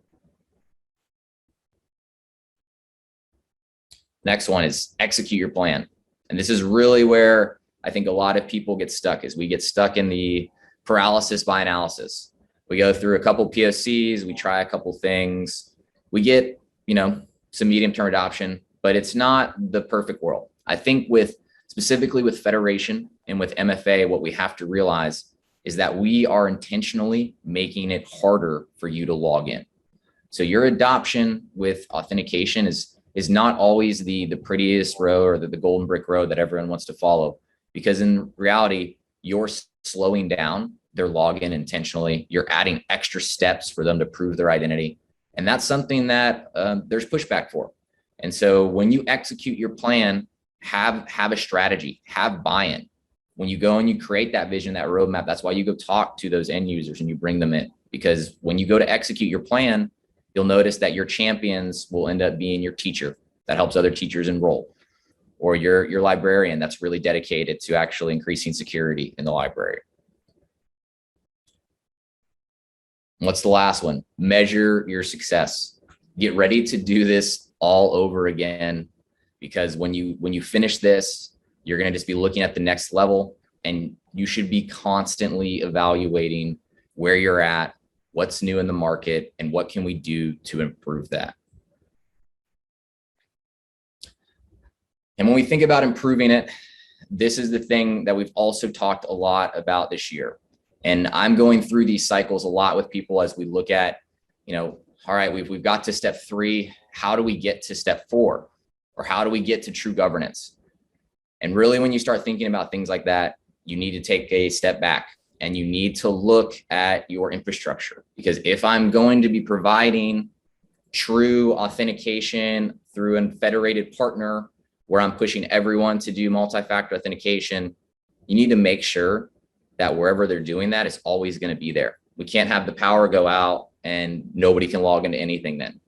[SPEAKER 4] Next one is execute your plan. And this is really where I think a lot of people get stuck, is we get stuck in the paralysis by analysis. We go through a couple POCs, we try a couple things, we get, some medium-term adoption, but it's not the perfect world. I think specifically with federation and with MFA, what we have to realize is that we are intentionally making it harder for you to log in. So your adoption with authentication is not always the prettiest row or the golden brick road that everyone wants to follow, because in reality, you're slowing down their login intentionally. You're adding extra steps for them to prove their identity. And that's something that there's pushback for. And so when you execute your plan, have a strategy, have buy-in. When you go and you create that vision, that roadmap, that's why you go talk to those end users and you bring them in. Because when you go to execute your plan, you'll notice that your champions will end up being your teacher that helps other teachers enroll, or your librarian that's really dedicated to actually increasing security in the library. What's the last one? Measure your success. Get ready to do this all over again, because when you finish this, you're going to just be looking at the next level, and you should be constantly evaluating where you're at, what's new in the market, and what can we do to improve that. And when we think about improving it, this is the thing that we've also talked a lot about this year. And I'm going through these cycles a lot with people as we look at, all right, we've got to step 3. How do we get to step 4? Or how do we get to true governance? And really, when you start thinking about things like that, you need to take a step back and you need to look at your infrastructure. Because if I'm going to be providing true authentication through a federated partner where I'm pushing everyone to do multi-factor authentication, you need to make sure that wherever they're doing that is always going to be there. We can't have the power go out and nobody can log into anything then.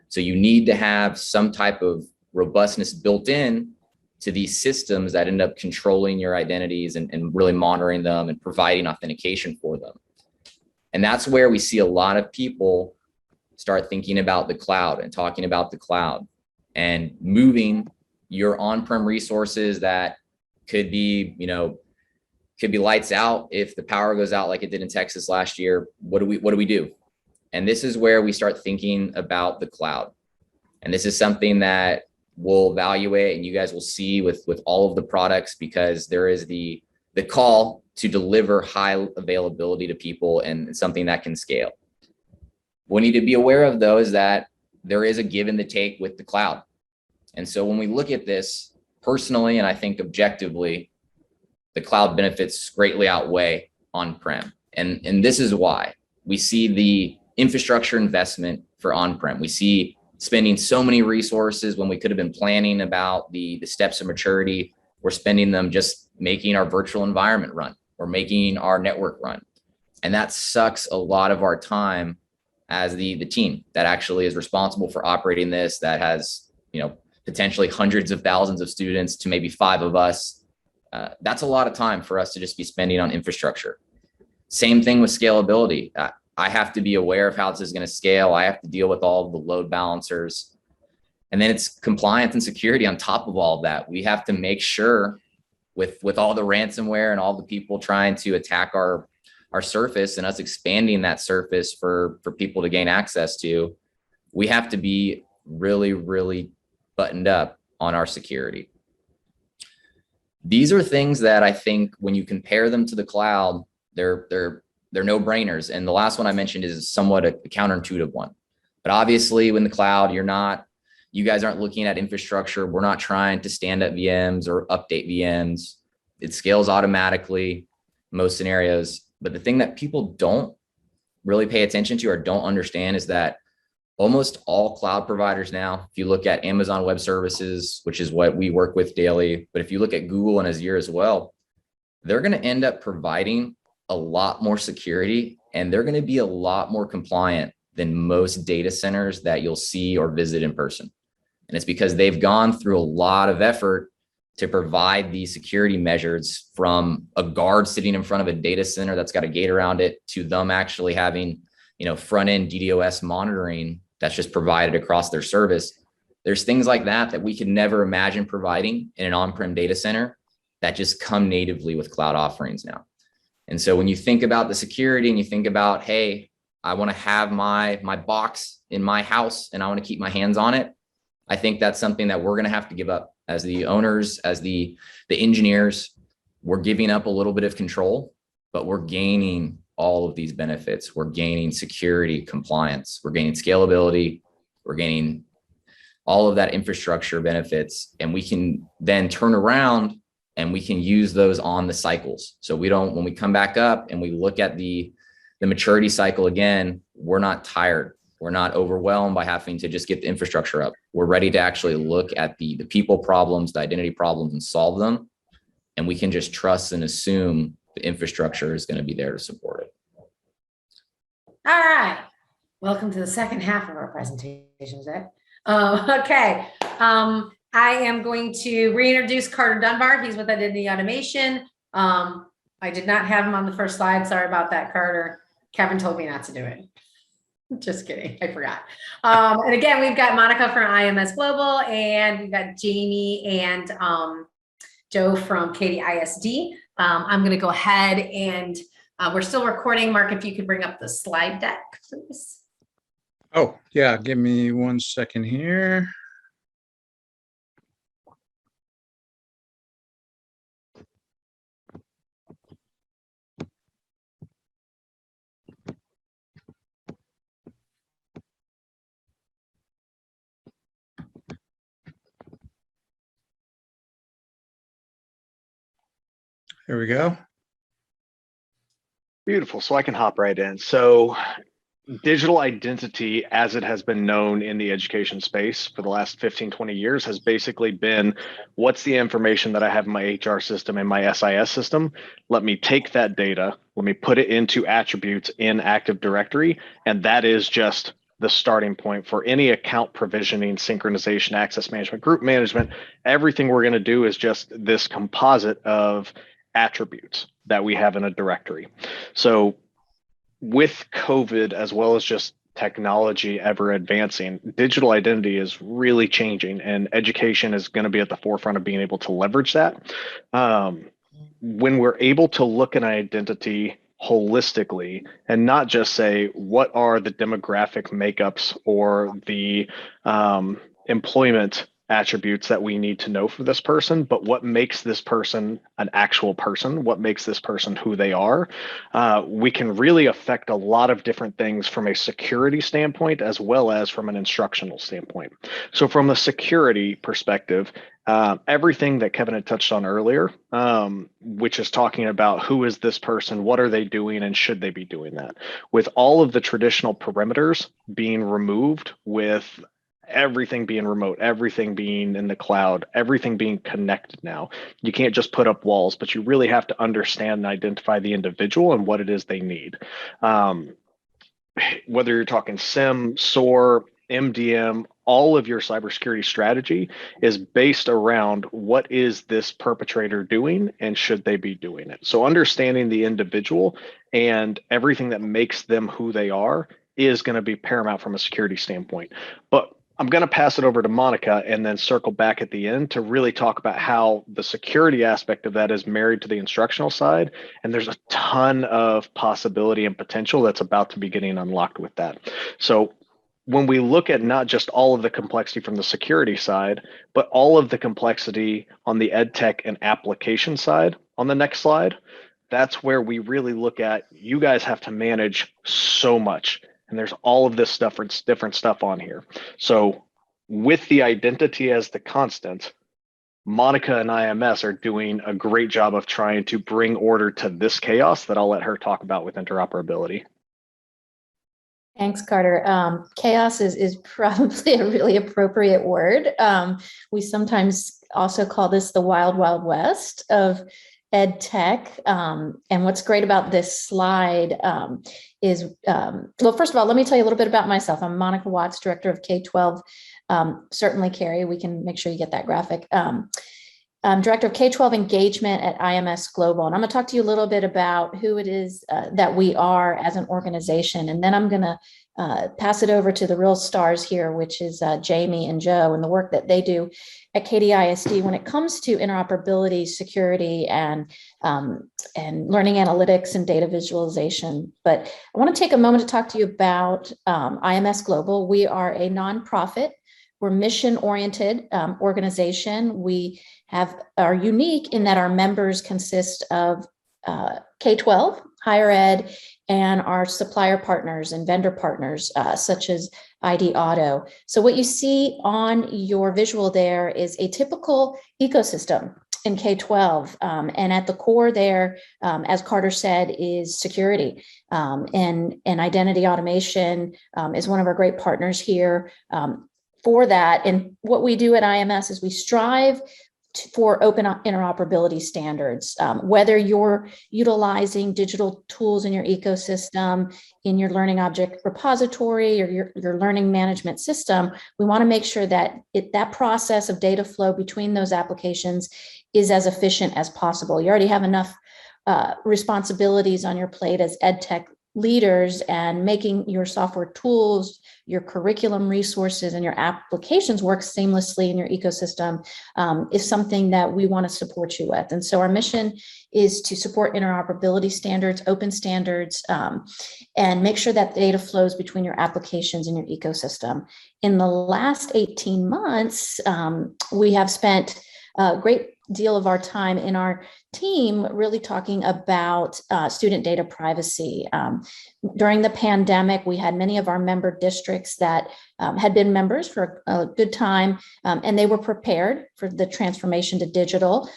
[SPEAKER 4] So you need to have some type of robustness built in to these systems that end up controlling your identities and really monitoring them and providing authentication for them. And that's where we see a lot of people start thinking about the cloud and talking about the cloud and moving your on-prem resources that could be, could be lights out. If the power goes out like it did in Texas last year, what do we do? And this is where we start thinking about the cloud. And this is something that we'll evaluate and you guys will see with all of the products, because there is the call to deliver high availability to people and something that can scale. What we need to be aware of, though, is that there is a give and the take with the cloud. And so when we look at this personally, and I think objectively, the cloud benefits greatly outweigh on-prem. And this is why we see the infrastructure investment for on-prem. We see spending so many resources when we could have been planning about the steps of maturity. We're spending them just making our virtual environment run or making our network run. And that sucks a lot of our time as the team that actually is responsible for operating this, that has, potentially hundreds of thousands of students to maybe 5 of us. That's a lot of time for us to just be spending on infrastructure. Same thing with scalability. I have to be aware of how this is going to scale. I have to deal with all of the load balancers. And then it's compliance and security on top of all of that. We have to make sure with all the ransomware and all the people trying to attack our surface and us expanding that surface for people to gain access to, we have to be really, really buttoned up on our security. These are things that I think when you compare them to the cloud, they're no-brainers. And the last one I mentioned is somewhat a counterintuitive one. But obviously, when the cloud, you guys aren't looking at infrastructure. We're not trying to stand up VMs or update VMs. It scales automatically in most scenarios. But the thing that people don't really pay attention to or don't understand is that almost all cloud providers now, if you look at Amazon Web Services, which is what we work with daily, but if you look at Google and Azure as well, they're going to end up providing a lot more security, and they're going to be a lot more compliant than most data centers that you'll see or visit in person. And it's because they've gone through a lot of effort to provide these security measures, from a guard sitting in front of a data center that's got a gate around it to them actually having, front-end DDoS monitoring that's just provided across their service. There's things like that we could never imagine providing in an on-prem data center that just come natively with cloud offerings now. And so when you think about the security and you think about, hey, I want to have my box in my house and I want to keep my hands on it, I think that's something that we're going to have to give up as the owners, as the engineers. We're giving up a little bit of control, but we're gaining all of these benefits. We're gaining security, compliance, we're gaining scalability, we're gaining all of that infrastructure benefits, and we can then turn around and we can use those on the cycles. So we don't, when we come back up and we look at the maturity cycle again, we're not tired. We're not overwhelmed by having to just get the infrastructure up. We're ready to actually look at the people problems, the identity problems, and solve them. And we can just trust and assume the infrastructure is going to be there to support it.
[SPEAKER 1] All right. Welcome to the second half of our presentation, Zach. Okay. I am going to reintroduce Carter Dunbar. He's with Identity Automation. I did not have him on the first slide. Sorry about that, Carter. Kevin told me not to do it. Just kidding. I forgot. And again, we've got Monica from IMS Global, and we've got Jamie and Joe from Katy ISD. I'm going to go ahead and we're still recording. Mark, if you could bring up the slide deck, please.
[SPEAKER 2] Oh, yeah. Give me 1 second here. Here we go.
[SPEAKER 5] Beautiful. So I can hop right in. So digital identity, as it has been known in the education space for the last 15, 20 years, has basically been, what's the information that I have in my HR system and my SIS system? Let me take that data, let me put it into attributes in Active Directory, and that is just the starting point for any account provisioning, synchronization, access management, group management. Everything we're going to do is just this composite of attributes that we have in a directory. So with COVID, as well as just technology ever advancing, digital identity is really changing, and education is going to be at the forefront of being able to leverage that. When we're able to look at an identity holistically and not just say, what are the demographic makeups or the employment attributes that we need to know for this person, but what makes this person an actual person, what makes this person who they are. We can really affect a lot of different things from a security standpoint, as well as from an instructional standpoint. So from a security perspective, everything that Kevin had touched on earlier, which is talking about who is this person, what are they doing, and should they be doing that? With all of the traditional perimeters being removed, with everything being remote, everything being in the cloud, everything being connected now. You can't just put up walls, but you really have to understand and identify the individual and what it is they need. Whether you're talking SIM, SOAR, MDM, all of your cybersecurity strategy is based around what is this perpetrator doing and should they be doing it. So understanding the individual and everything that makes them who they are is going to be paramount from a security standpoint. But I'm going to pass it over to Monica and then circle back at the end to really talk about how the security aspect of that is married to the instructional side. And there's a ton of possibility and potential that's about to be getting unlocked with that. So when we look at not just all of the complexity from the security side, but all of the complexity on the ed tech and application side on the next slide, that's where we really look at, you guys have to manage so much. And there's all of this stuff, different stuff on here. So with the identity as the constant, Monica and IMS are doing a great job of trying to bring order to this chaos that I'll let her talk about with interoperability.
[SPEAKER 6] Thanks, Carter. Chaos is probably a really appropriate word. We sometimes also call this the wild, wild west of ed tech. And what's great about this slide is, well, first of all, let me tell you a little bit about myself. I'm Monica Watts, Director of K-12. Certainly, Carrie, we can make sure you get that graphic. I'm Director of K-12 Engagement at IMS Global. And I'm going to talk to you a little bit about who it is that we are as an organization. And then I'm going to pass it over to the real stars here, which is Jamie and Joe, and the work that they do at Katy ISD when it comes to interoperability, security, and learning analytics and data visualization. But I want to take a moment to talk to you about IMS Global. We are a nonprofit. We're mission-oriented organization. We are unique in that our members consist of K-12, higher ed, and our supplier partners and vendor partners, such as ID Auto. So what you see on your visual there is a typical ecosystem in K-12. And at the core there, as Carter said, is security. And identity automation is one of our great partners here for that. And what we do at IMS is we strive for open interoperability standards. Whether you're utilizing digital tools in your ecosystem, in your learning object repository, or your learning management system, we want to make sure that that process of data flow between those applications is as efficient as possible. You already have enough responsibilities on your plate as ed tech leaders, and making your software tools, your curriculum resources, and your applications work seamlessly in your ecosystem is something that we want to support you with. And so our mission is to support interoperability standards, open standards, and make sure that data flows between your applications and your ecosystem. In the last 18 months, we have spent a great deal of our time in our team really talking about student data privacy. During the pandemic, we had many of our member districts that had been members for a good time, and they were prepared for the transformation to digital.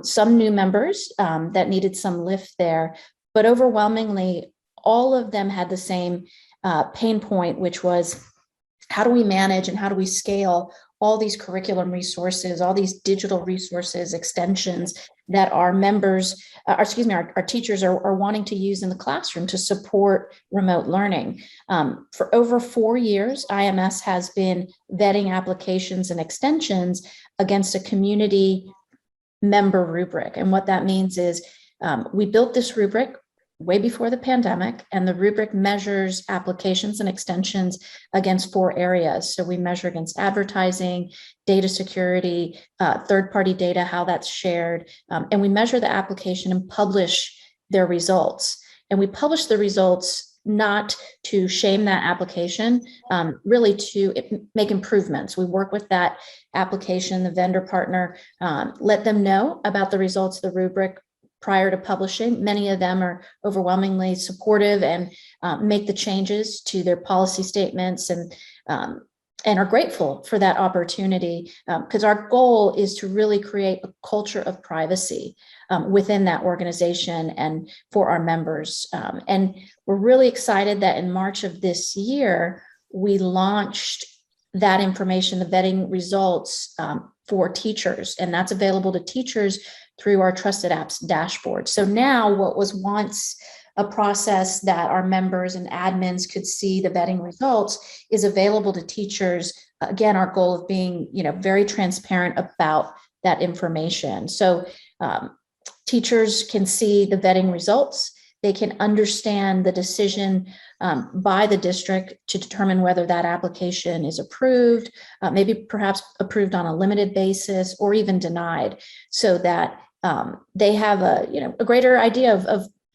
[SPEAKER 6] Some new members that needed some lift there, but overwhelmingly, all of them had the same pain point, which was, how do we manage and how do we scale all these curriculum resources, all these digital resources, extensions that our members, our teachers are wanting to use in the classroom to support remote learning. For over 4 years, IMS has been vetting applications and extensions against a community member rubric. And what that means is we built this rubric way before the pandemic, and the rubric measures applications and extensions against 4 areas. So we measure against advertising, data security, third-party data, how that's shared, and we measure the application and publish their results. And we publish the results not to shame that application, really to make improvements. We work with that application, the vendor partner, let them know about the results of the rubric prior to publishing. Many of them are overwhelmingly supportive and make the changes to their policy statements and are grateful for that opportunity, because our goal is to really create a culture of privacy within that organization and for our members. And we're really excited that in March of this year, we launched that information, the vetting results for teachers, and that's available to teachers through our Trusted Apps dashboard. So now what was once a process that our members and admins could see the vetting results is available to teachers. Again, our goal of being, very transparent about that information. So teachers can see the vetting results. They can understand the decision by the district to determine whether that application is approved, maybe perhaps approved on a limited basis or even denied, so that they have a greater idea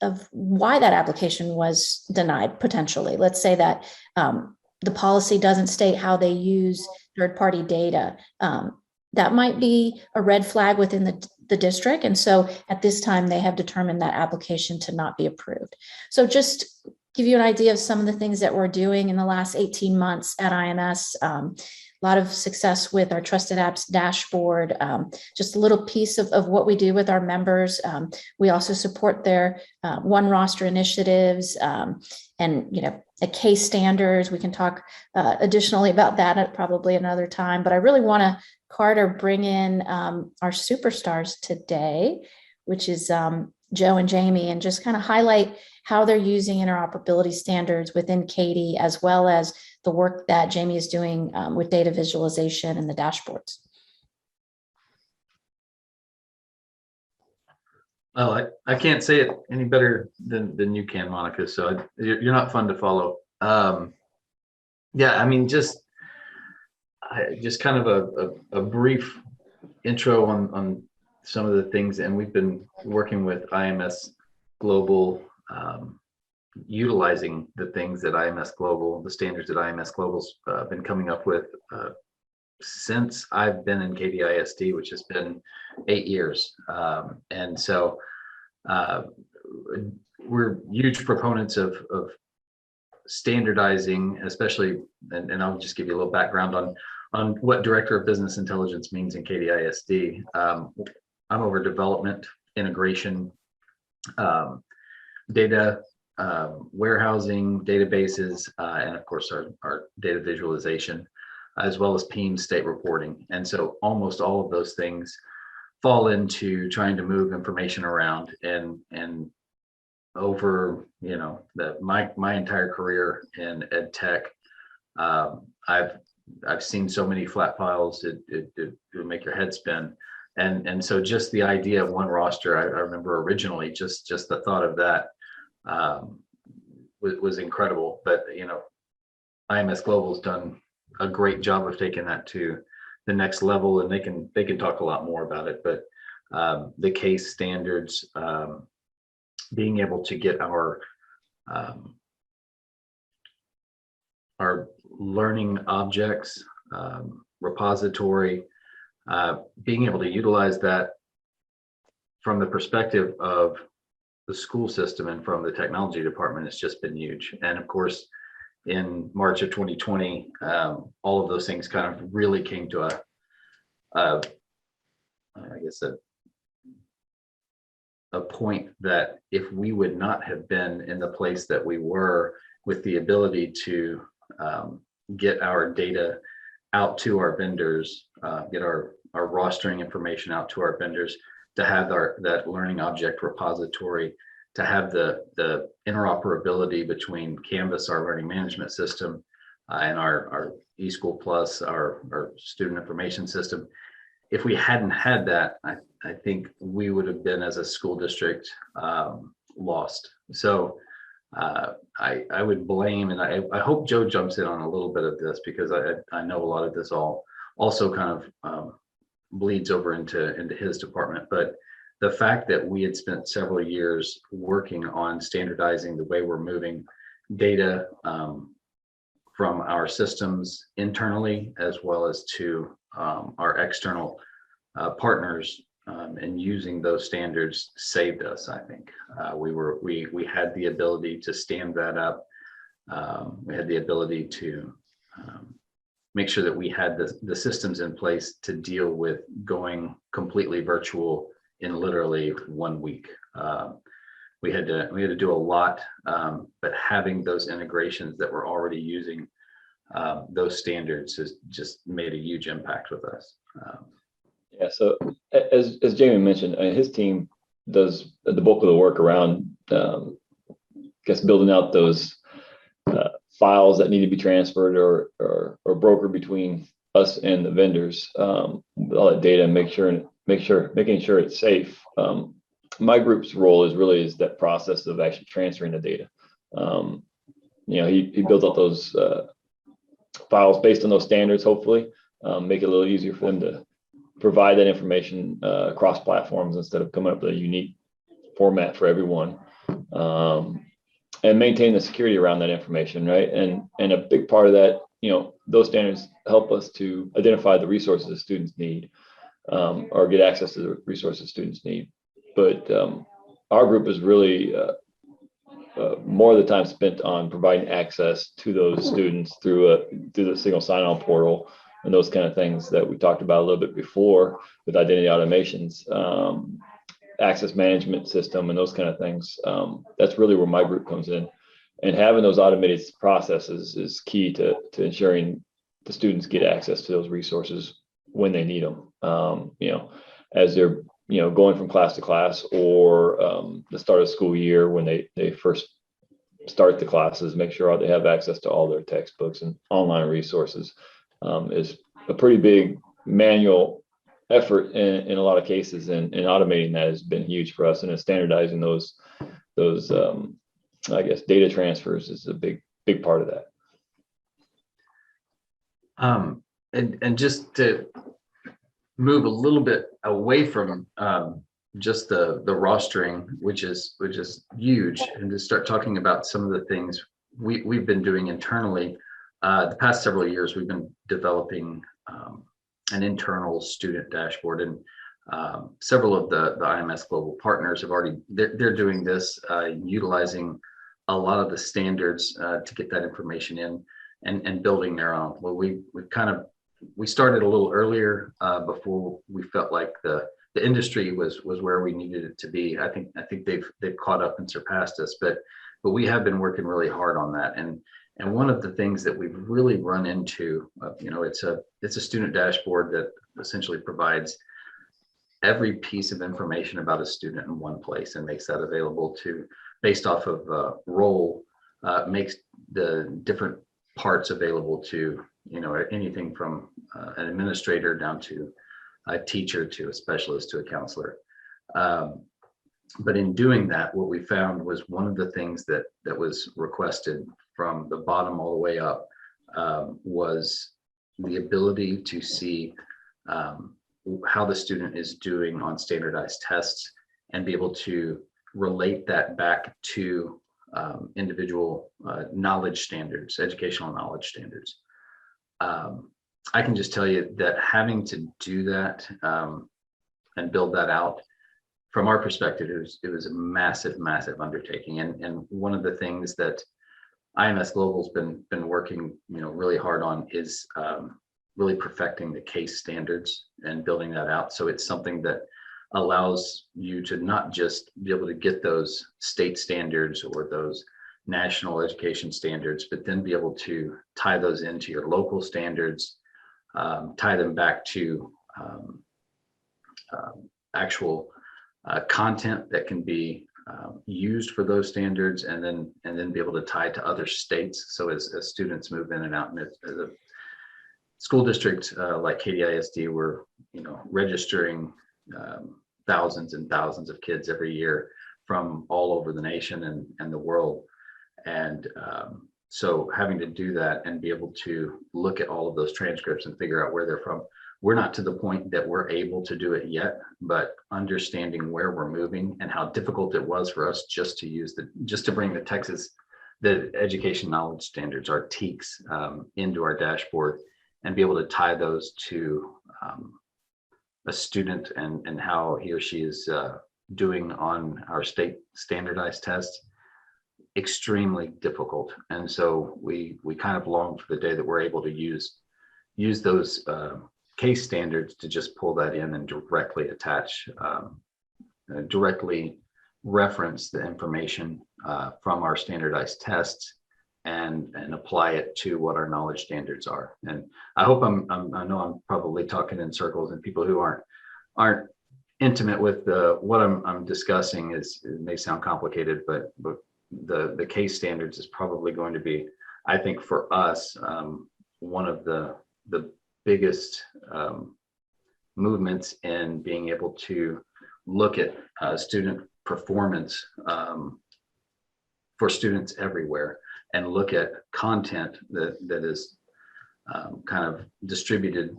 [SPEAKER 6] of why that application was denied potentially. Let's say that the policy doesn't state how they use third-party data. That might be a red flag within the district. And so at this time, they have determined that application to not be approved. So just give you an idea of some of the things that we're doing in the last 18 months at IMS. A lot of success with our Trusted Apps dashboard, just a little piece of what we do with our members. We also support their One Roster initiatives and, a case standards. We can talk additionally about that at probably another time, but I really want to, Carter, bring in our superstars today, which is Joe and Jamie, and just kind of highlight how they're using interoperability standards within Katy, as well as the work that Jamie is doing with data visualization and the dashboards.
[SPEAKER 7] Well, I can't say it any better than you can, Monica. So you're not fun to follow. Yeah, I mean, just kind of a brief intro on some of the things, and we've been working with IMS Global, utilizing the things that IMS Global, the standards that IMS Global's been coming up with since I've been in Katy ISD, which has been 8 years. And so we're huge proponents of standardizing, especially, and I'll just give you a little background on what Director of Business Intelligence means in Katy ISD. I'm over development, integration, data warehousing, databases, and of course our data visualization, as well as PIM state reporting. And so almost all of those things fall into trying to move information around. And over, you know, my entire career in ed tech, I've seen so many flat files, it'll make your head spin. And so just the idea of one roster, I remember originally just the thought of that was incredible. But you know, IMS Global has done a great job of taking that to the next level, and they can talk a lot more about it. But the case standards, being able to get our learning objects repository, being able to utilize that from the perspective of the school system and from the technology department has just been huge. And of course, in March of 2020, all of those things kind of really came to I guess a point that if we would not have been in the place that we were with the ability to get our data out to our vendors, get our rostering information out to our vendors, to have that learning object repository, to have the interoperability between Canvas, our learning management system, and our eSchool Plus, our student information system. If we hadn't had that, I think we would have been, as a school district, lost. So I would blame, and I hope Joe jumps in on a little bit of this, because I know a lot of this also kind of bleeds over into his department. But the fact that we had spent several years working on standardizing the way we're moving data from our systems internally, as well as to our external partners, and using those standards saved us. I think we had the ability to stand that up. We had the ability to make sure that we had the systems in place to deal with going completely virtual in literally 1 week. We had to do a lot, but having those integrations that were already using those standards has just made a huge impact with us.
[SPEAKER 8] Yeah, so as Jamie mentioned, his team does the bulk of the work around, I guess, building out those files that need to be transferred or brokered between us and the vendors, with all that data, and making sure it's safe. My group's role is that process of actually transferring the data. You know, he builds out those files based on those standards, hopefully, make it a little easier for them to provide that information across platforms instead of coming up with a unique format for everyone, and maintain the security around that information, right? And a big part of that, you know, those standards help us to identify the resources students need, or get access to the resources students need. But our group is really more of the time spent on providing access to those students through the single sign-on portal and those kind of things that we talked about a little bit before with identity automations, access management system, and those kind of things. That's really where my group comes in. And having those automated processes is key to ensuring the students get access to those resources when they need them. You know, as they're, you know, going from class to class, or the start of school year when they first start the classes, make sure they have access to all their textbooks and online resources, is a pretty big manual effort in a lot of cases, and automating that has been huge for us, and standardizing those I guess data transfers is a big part of that.
[SPEAKER 7] And just to move a little bit away from just the rostering, which is huge, and to start talking about some of the things we've been doing internally. The past several years, we've been developing an internal student dashboard, and Several of the IMS Global partners have already, they're doing this, utilizing a lot of the standards to get that information in and building their own. Well, we started a little earlier before we felt like the industry was where we needed it to be. I think they've caught up and surpassed us, but we have been working really hard on that. And one of the things that we've really run into, it's a student dashboard that essentially provides every piece of information about a student in one place and makes that available to, based off of role, makes the different parts available to, anything from an administrator down to a teacher to a specialist to a counselor. But in doing that, what we found was one of the things that was requested from the bottom all the way up was the ability to see how the student is doing on standardized tests and be able to relate that back to individual knowledge standards, educational knowledge standards. I can just tell you that having to do that and build that out, from our perspective, it was a massive undertaking. And one of the things that IMS Global's been working, really hard on is really perfecting the case standards and building that out. So it's something that allows you to not just be able to get those state standards or those national education standards, but then be able to tie those into your local standards, tie them back to actual content that can be used for those standards, and then be able to tie to other states. So as students move in and out, and as a school district like Katy ISD, we're registering thousands and thousands of kids every year from all over the nation and the world. And so having to do that and be able to look at all of those transcripts and figure out where they're from, we're not to the point that we're able to do it yet, but understanding where we're moving and how difficult it was for us just to bring the education knowledge standards, our TEKS, into our dashboard and be able to tie those to a student and how he or she is doing on our state standardized tests. Extremely difficult. And so we kind of long for the day that we're able to use those case standards to just pull that in and directly attach, directly reference the information from our standardized tests and apply it to what our knowledge standards are. And I hope I know I'm probably talking in circles, and people who aren't intimate with what I'm discussing it may sound complicated, but the case standards is probably going to be, I think, for us, one of the biggest movements in being able to look at student performance for students everywhere and look at content that is kind of distributed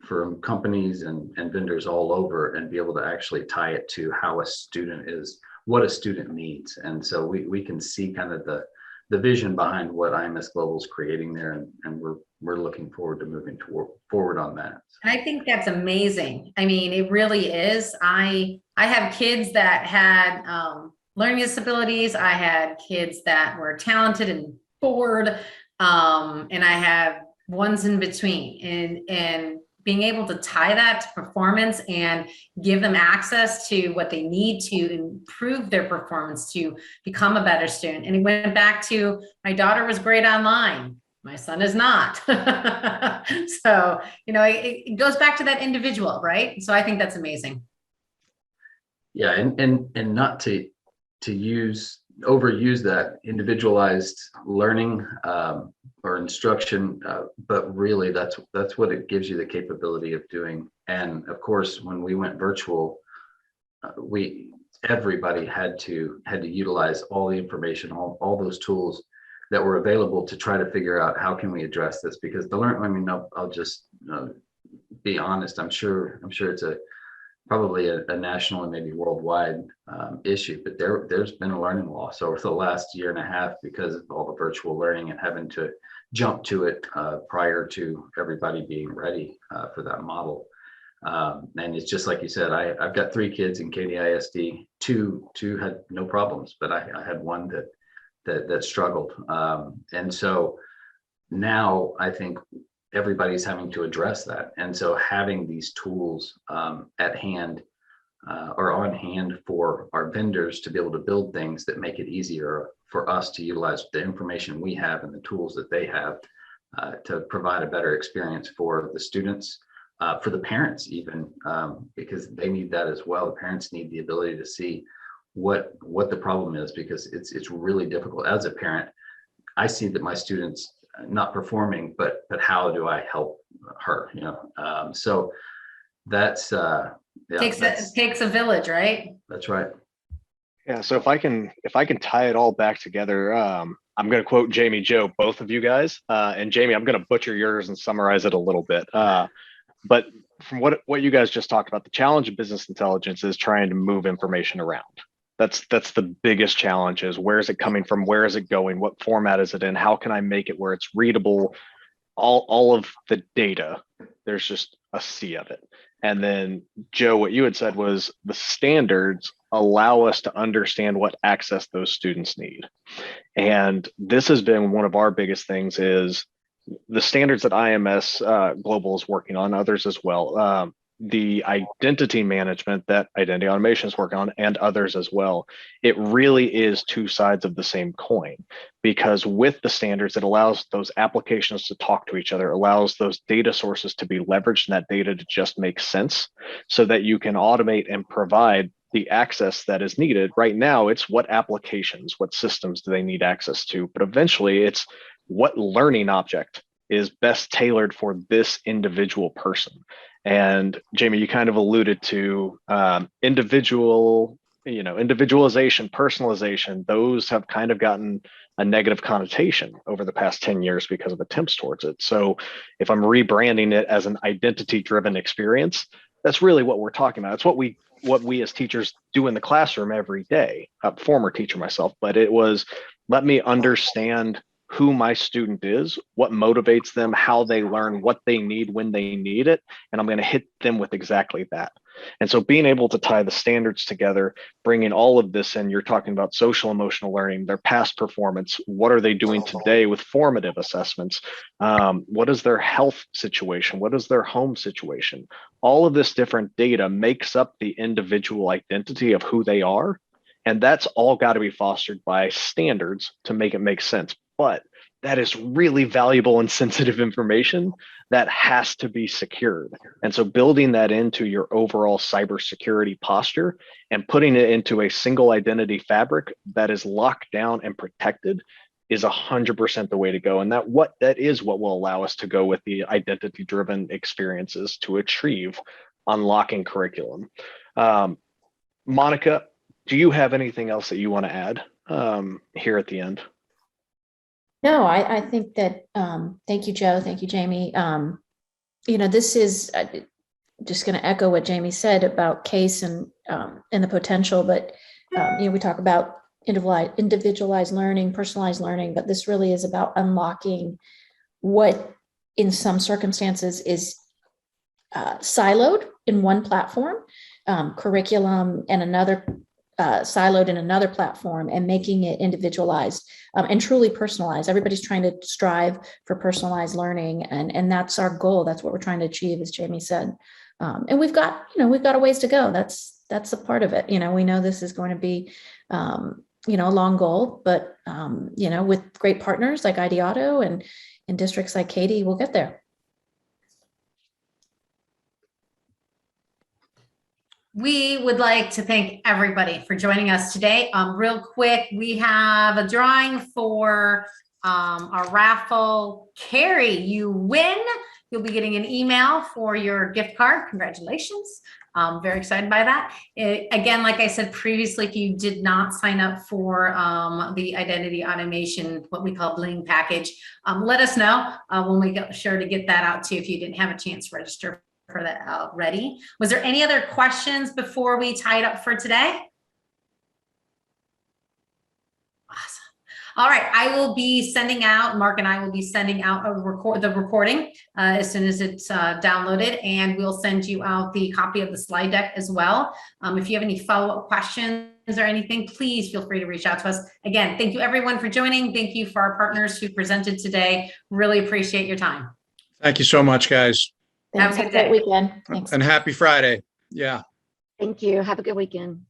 [SPEAKER 7] from companies and vendors all over, and be able to actually tie it to how a student is, what a student needs. And so we can see kind of the vision behind what IMS Global is creating there, and we're looking forward to moving forward on that.
[SPEAKER 1] I think that's amazing. I mean, it really is. I have kids that had learning disabilities. I had kids that were talented and bored, and I have ones in between. And being able to tie that to performance and give them access to what they need to improve their performance to become a better student. And it went back to, my daughter was great online, my son is not. So, it goes back to that individual, right? So I think that's amazing.
[SPEAKER 7] Yeah, and not to overuse that individualized learning or instruction, but really that's what it gives you the capability of doing. And of course, when we went virtual, everybody had to utilize all the information, all those tools that were available to try to figure out how can we address this, because I'll just be honest. I'm sure it's probably a national and maybe worldwide issue, but there's been a learning loss over the last year and a half because of all the virtual learning and having to jump to it prior to everybody being ready for that model. And it's just like you said, I've got 3 kids in Katy ISD. Two had no problems, but I had one that struggled. And so now I think everybody's having to address that. And so having these tools at hand or on hand for our vendors to be able to build things that make it easier for us to utilize the information we have and the tools that they have to provide a better experience for the students, for the parents even, because they need that as well. The parents need the ability to see what the problem is, because it's really difficult. As a parent, I see that my students not performing, but how do I help her? So that's
[SPEAKER 1] takes a village, right?
[SPEAKER 7] That's right.
[SPEAKER 5] Yeah. So if I can tie it all back together, I'm going to quote Jamie Joe, both of you guys, and Jamie, I'm going to butcher yours and summarize it a little bit. But from what you guys just talked about, the challenge of business intelligence is trying to move information around. That's the biggest challenge, is where is it coming from? Where is it going? What format is it in? How can I make it where it's readable? All of the data, there's just a sea of it. And then Joe, what you had said was the standards allow us to understand what access those students need. And this has been one of our biggest things, is the standards that IMS Global is working on, others as well. The identity management that Identity Automation is working on, and others as well. It really is two sides of the same coin, because with the standards, it allows those applications to talk to each other, allows those data sources to be leveraged and that data to just make sense, so that you can automate and provide the access that is needed. Right now, it's what applications, what systems do they need access to, but eventually it's what learning object is best tailored for this individual person. And Jamie, you kind of alluded to individualization, personalization. Those have kind of gotten a negative connotation over the past 10 years because of attempts towards it. So if I'm rebranding it as an identity-driven experience, that's really what we're talking about. It's what we as teachers do in the classroom every day. Former teacher myself, but it was, let me understand who my student is, what motivates them, how they learn, what they need when they need it, and I'm going to hit them with exactly that. And so being able to tie the standards together, bringing all of this in, you're talking about social emotional learning, their past performance, what are they doing today with formative assessments, what is their health situation, what is their home situation. All of this different data makes up the individual identity of who they are, and that's all got to be fostered by standards to make it make sense. But that is really valuable and sensitive information that has to be secured. And so building that into your overall cybersecurity posture and putting it into a single identity fabric that is locked down and protected is 100% the way to go. And that is what will allow us to go with the identity-driven experiences to achieve unlocking curriculum. Monica, do you have anything else that you want to add here at the end?
[SPEAKER 6] No, I think that, thank you, Joe. Thank you, Jamie. This is just going to echo what Jamie said about CASE and the potential, but, we talk about individualized learning, personalized learning, but this really is about unlocking what in some circumstances is siloed in one platform, curriculum, and another siloed in another platform, and making it individualized and truly personalized. Everybody's trying to strive for personalized learning, and that's our goal. That's what we're trying to achieve, as Jamie said. And we've got a ways to go. That's a part of it. We know this is going to be a long goal, but with great partners like ID Auto and districts like Katy, we'll get there.
[SPEAKER 1] We would like to thank everybody for joining us today. Real quick, we have a drawing for our raffle. Carrie, you win. You'll be getting an email for your gift card. Congratulations. Very excited by that. Again, like I said previously, if you did not sign up for the Identity Automation, what we call Bling package, let us know. We'll make sure to get that out to you if you didn't have a chance to register for that already. Was there any other questions before we tie it up for today? Awesome. All right, I will be sending out, Mark and I will be sending out the recording as soon as it's downloaded, and we'll send you out the copy of the slide deck as well. If you have any follow-up questions or anything, please feel free to reach out to us. Again, thank you everyone for joining. Thank you for our partners who presented today. Really appreciate your time.
[SPEAKER 2] Thank you so much, guys.
[SPEAKER 1] Have
[SPEAKER 6] Thanks.
[SPEAKER 1] a
[SPEAKER 6] Have
[SPEAKER 1] good
[SPEAKER 6] a great
[SPEAKER 1] day.
[SPEAKER 6] weekend. Thanks.
[SPEAKER 2] And happy Friday. Yeah.
[SPEAKER 3] Thank you. Have a good weekend.